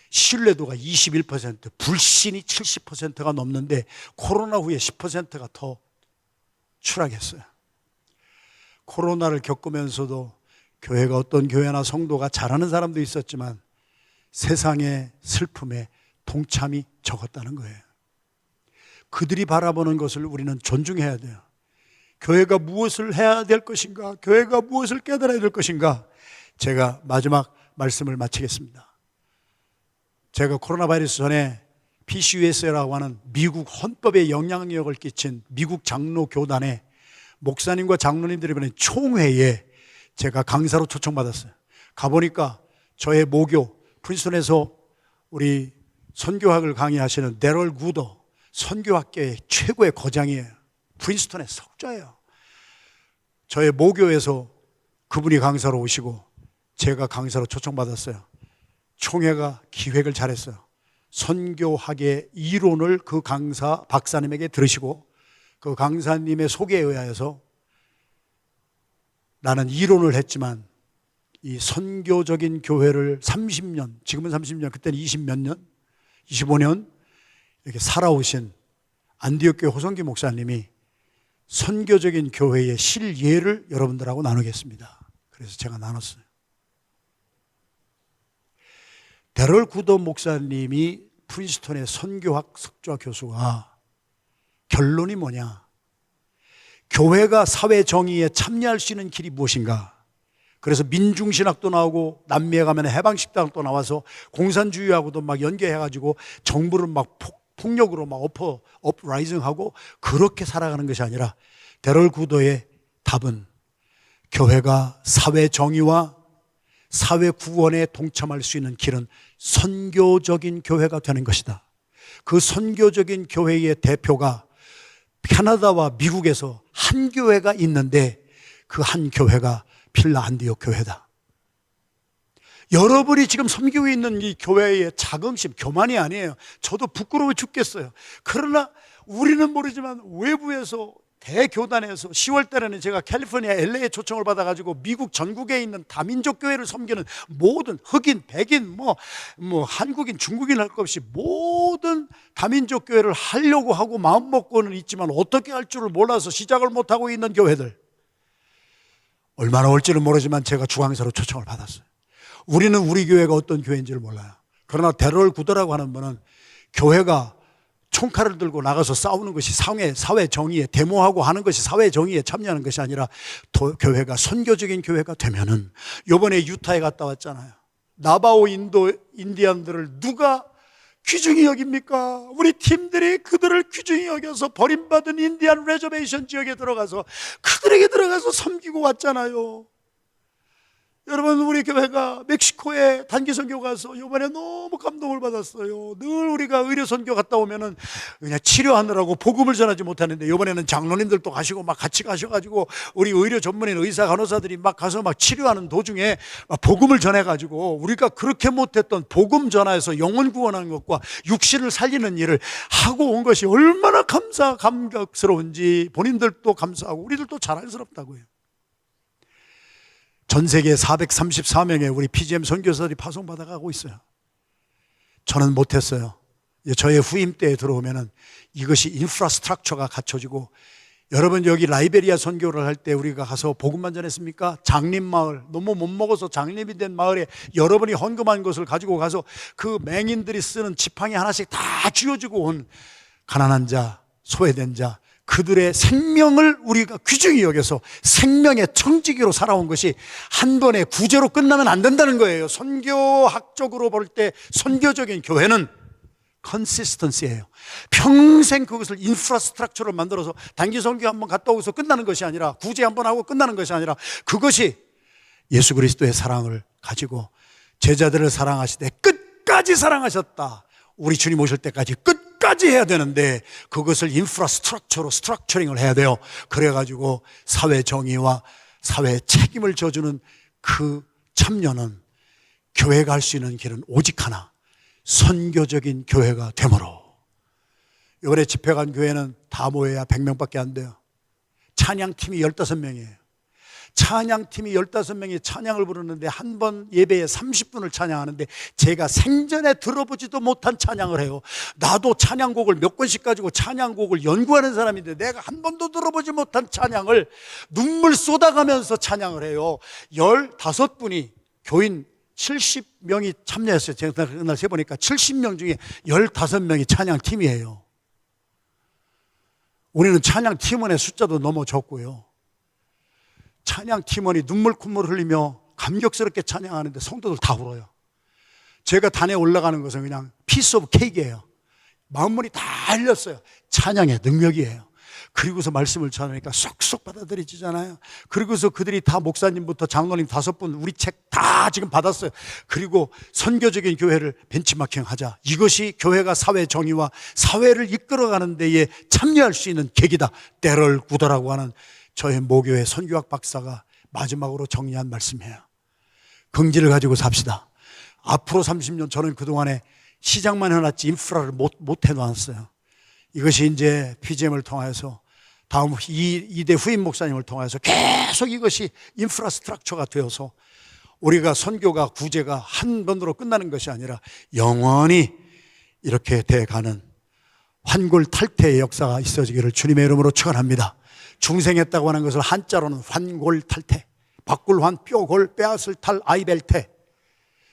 신뢰도가 21%, 불신이 70%가 넘는데 코로나 후에 10%가 더 추락했어요. 코로나를 겪으면서도 교회가 어떤 교회나 성도가 잘하는 사람도 있었지만 세상의 슬픔에 동참이 적었다는 거예요. 그들이 바라보는 것을 우리는 존중해야 돼요. 교회가 무엇을 해야 될 것인가? 교회가 무엇을 깨달아야 될 것인가? 제가 마지막 말씀을 마치겠습니다. 제가 코로나 바이러스 전에 PCUS라고 하는 미국 헌법에 영향력을 끼친 미국 장로 교단의 목사님과 장로님들이 보낸 총회에 제가 강사로 초청받았어요. 가보니까 저의 모교, 프린스턴에서 우리 선교학을 강의하시는 데럴 구더 선교학계의 최고의 거장이에요. 프린스턴의 석좌예요. 저의 모교에서 그분이 강사로 오시고 제가 강사로 초청받았어요. 총회가 기획을 잘했어요. 선교학의 이론을 그 강사 박사님에게 들으시고 그 강사님의 소개에 의하여서 나는 이론을 했지만 이 선교적인 교회를 30년, 지금은 30년, 그때는 20몇 년, 25년 이렇게 살아오신 안디옥 교회 호성기 목사님이 선교적인 교회의 실예를 여러분들하고 나누겠습니다. 그래서 제가 나눴어요. 데럴 구더 목사님이 프린스턴의 선교학 석좌 교수가 결론이 뭐냐? 교회가 사회 정의에 참여할 수 있는 길이 무엇인가? 그래서 민중신학도 나오고 남미에 가면 해방식당도 나와서 공산주의하고도 막 연계해가지고 정부를 막 폭력으로 막 업라이징하고 그렇게 살아가는 것이 아니라 데럴 구더의 답은 교회가 사회 정의와 사회 구원에 동참할 수 있는 길은 선교적인 교회가 되는 것이다. 그 선교적인 교회의 대표가 캐나다와 미국에서 한 교회가 있는데 그 한 교회가 필라 안디옥 교회다. 여러분이 지금 섬기고 있는 이 교회의 자긍심, 교만이 아니에요. 저도 부끄러워 죽겠어요. 그러나 우리는 모르지만 외부에서 대교단에서 10월 달에는 제가 캘리포니아 LA에 초청을 받아가지고 미국 전국에 있는 다민족 교회를 섬기는 모든 흑인, 백인, 한국인, 중국인 할 것 없이 모든 다민족 교회를 하려고 하고 마음 먹고는 있지만 어떻게 할 줄을 몰라서 시작을 못하고 있는 교회들 얼마나 올지는 모르지만 제가 주강사로 초청을 받았어요. 우리는 우리 교회가 어떤 교회인지를 몰라요. 그러나 데럴 구더라고 하는 분은 교회가 총칼을 들고 나가서 싸우는 것이 사회 정의에 데모하고 하는 것이 사회 정의에 참여하는 것이 아니라 교회가 선교적인 교회가 되면은 이번에 유타에 갔다 왔잖아요. 나바오 인디안들을 누가 귀중히 여깁니까? 우리 팀들이 그들을 귀중히 여겨서 버림받은 인디안 레저베이션 지역에 들어가서 그들에게 들어가서 섬기고 왔잖아요. 여러분, 우리 교회가 멕시코에 단기 선교 가서 이번에 너무 감동을 받았어요. 늘 우리가 의료 선교 갔다 오면은 그냥 치료하느라고 복음을 전하지 못하는데, 이번에는 장로님들도 가시고 막 같이 가셔가지고 우리 의료 전문인 의사 간호사들이 막 가서 막 치료하는 도중에 막 복음을 전해가지고, 우리가 그렇게 못했던 복음 전하에서 영혼 구원하는 것과 육신을 살리는 일을 하고 온 것이 얼마나 감격스러운지 본인들도 감사하고 우리들도 자랑스럽다고요. 전 세계 434명의 우리 PGM 선교사들이 파송받아가고 있어요. 저는 못했어요. 저의 후임 때에 들어오면은 이것이 인프라스트럭처가 갖춰지고, 여러분 여기 라이베리아 선교를 할 때 우리가 가서 복음만 전했습니까? 장립마을, 너무 못 먹어서 장립이 된 마을에 여러분이 헌금한 것을 가지고 가서 그 맹인들이 쓰는 지팡이 하나씩 다 쥐어주고 온 가난한 자, 소외된 자, 그들의 생명을 우리가 귀중히 여겨서 생명의 청지기로 살아온 것이 한 번의 구제로 끝나면 안 된다는 거예요. 선교학적으로 볼 때 선교적인 교회는 컨시스턴시예요. 평생 그것을 인프라스트럭처를 만들어서 단기 선교 한번 갔다 오고서 끝나는 것이 아니라, 구제 한번 하고 끝나는 것이 아니라, 그것이 예수 그리스도의 사랑을 가지고 제자들을 사랑하시되 끝까지 사랑하셨다. 우리 주님 오실 때까지 끝까지 해야 되는데, 그것을 인프라스트럭처로 스트럭처링을 해야 돼요. 그래가지고 사회 정의와 사회 책임을 져주는 그 참여는, 교회가 할 수 있는 길은 오직 하나, 선교적인 교회가 되므로. 이번에 집회 간 교회는 다 모여야 100명밖에 안 돼요. 찬양팀이 15명이에요. 찬양팀이 15명이 찬양을 부르는데 한 번 예배에 30분을 찬양하는데, 제가 생전에 들어보지도 못한 찬양을 해요. 나도 찬양곡을 몇 권씩 가지고 찬양곡을 연구하는 사람인데 내가 한 번도 들어보지 못한 찬양을 눈물 쏟아가면서 찬양을 해요. 15분이, 교인 70명이 참여했어요. 제가 그날 세보니까 70명 중에 15명이 찬양팀이에요. 우리는 찬양팀원의 숫자도 너무 적고요. 찬양 팀원이 눈물 콧물 흘리며 감격스럽게 찬양하는데 성도들 다 울어요. 제가 단에 올라가는 것은 그냥 피스 오브 케이크예요. 마음문이 다 열렸어요. 찬양의 능력이에요. 그리고서 말씀을 전하니까 쏙쏙 받아들이지잖아요. 그리고서 그들이 다 목사님부터 장로님 5분 우리 책 다 지금 받았어요. 그리고 선교적인 교회를 벤치마킹 하자. 이것이 교회가 사회 정의와 사회를 이끌어가는 데에 참여할 수 있는 계기다. 때를 굳어라고 하는 저희 모교의 선교학 박사가 마지막으로 정리한 말씀이에요. 긍지를 가지고 삽시다. 앞으로 30년, 저는 그동안에 시장만 해놨지 인프라를 못 해놨어요. 이것이 이제 PGM을 통해서 다음 2대 후임 목사님을 통해서 계속 이것이 인프라스트럭처가 되어서 우리가 선교가, 구제가 한 번으로 끝나는 것이 아니라 영원히 이렇게 돼가는 환골탈태의 역사가 있어지기를 주님의 이름으로 축원합니다. 중생했다고 하는 것을 한자로는 환골탈태, 박골환, 뼈골, 빼앗을 탈, 아이벨태.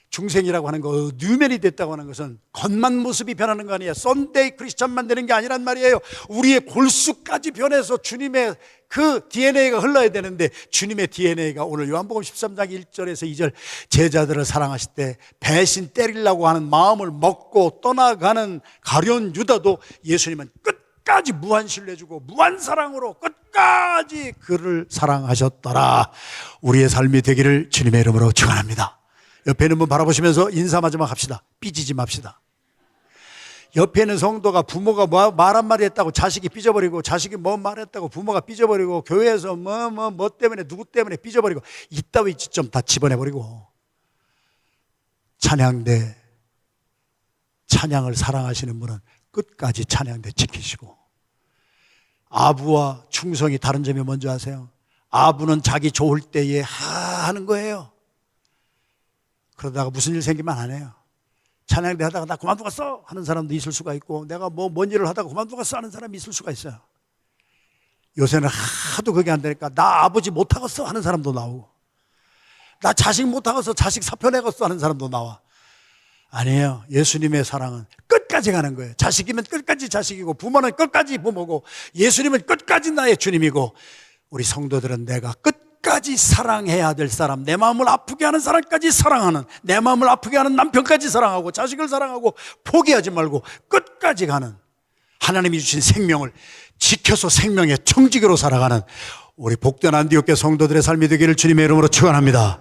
중생이라고 하는 거, 뉴맨이 됐다고 하는 것은 겉만 모습이 변하는 거 아니에요. 썬데이 크리스찬만 되는 게 아니란 말이에요. 우리의 골수까지 변해서 주님의 그 DNA가 흘러야 되는데, 주님의 DNA가 오늘 요한복음 13장 1절에서 2절, 제자들을 사랑하실 때 배신 때리려고 하는 마음을 먹고 떠나가는 가룟 유다도 예수님은 끝까지 무한 신뢰주고 무한 사랑으로 끝까지 그를 사랑하셨더라. 우리의 삶이 되기를 주님의 이름으로 축원합니다. 옆에 있는 분 바라보시면서 인사 마지막 합시다. 삐지지 맙시다. 옆에 있는 성도가 부모가 말 한마디 했다고 자식이 삐져버리고, 자식이 뭐 말했다고 부모가 삐져버리고, 교회에서 뭐 때문에 누구 때문에 삐져버리고, 이따위 지점 다 집어내버리고, 찬양대, 찬양을 사랑하시는 분은 끝까지 찬양대 지키시고. 아부와 충성이 다른 점이 뭔지 아세요? 아부는 자기 좋을 때에 하는 거예요. 그러다가 무슨 일 생기면 안 해요. 찬양대 하다가 나 그만두겠어 하는 사람도 있을 수가 있고, 내가 뭔 일을 하다가 그만두겠어 하는 사람이 있을 수가 있어요. 요새는 하도 그게 안 되니까 나 아버지 못하겠어 하는 사람도 나오고, 나 자식 못하겠어, 자식 사표 내겠어 하는 사람도 나와. 아니에요. 예수님의 사랑은 끝까지 가는 거예요. 자식이면 끝까지 자식이고, 부모는 끝까지 부모고, 예수님은 끝까지 나의 주님이고, 우리 성도들은 내가 끝까지 사랑해야 될 사람, 내 마음을 아프게 하는 사람까지 사랑하는, 내 마음을 아프게 하는 남편까지 사랑하고, 자식을 사랑하고, 포기하지 말고 끝까지 가는, 하나님이 주신 생명을 지켜서 생명의 청지기로 살아가는 우리 복된 안디옥교 성도들의 삶이 되기를 주님의 이름으로 축원합니다.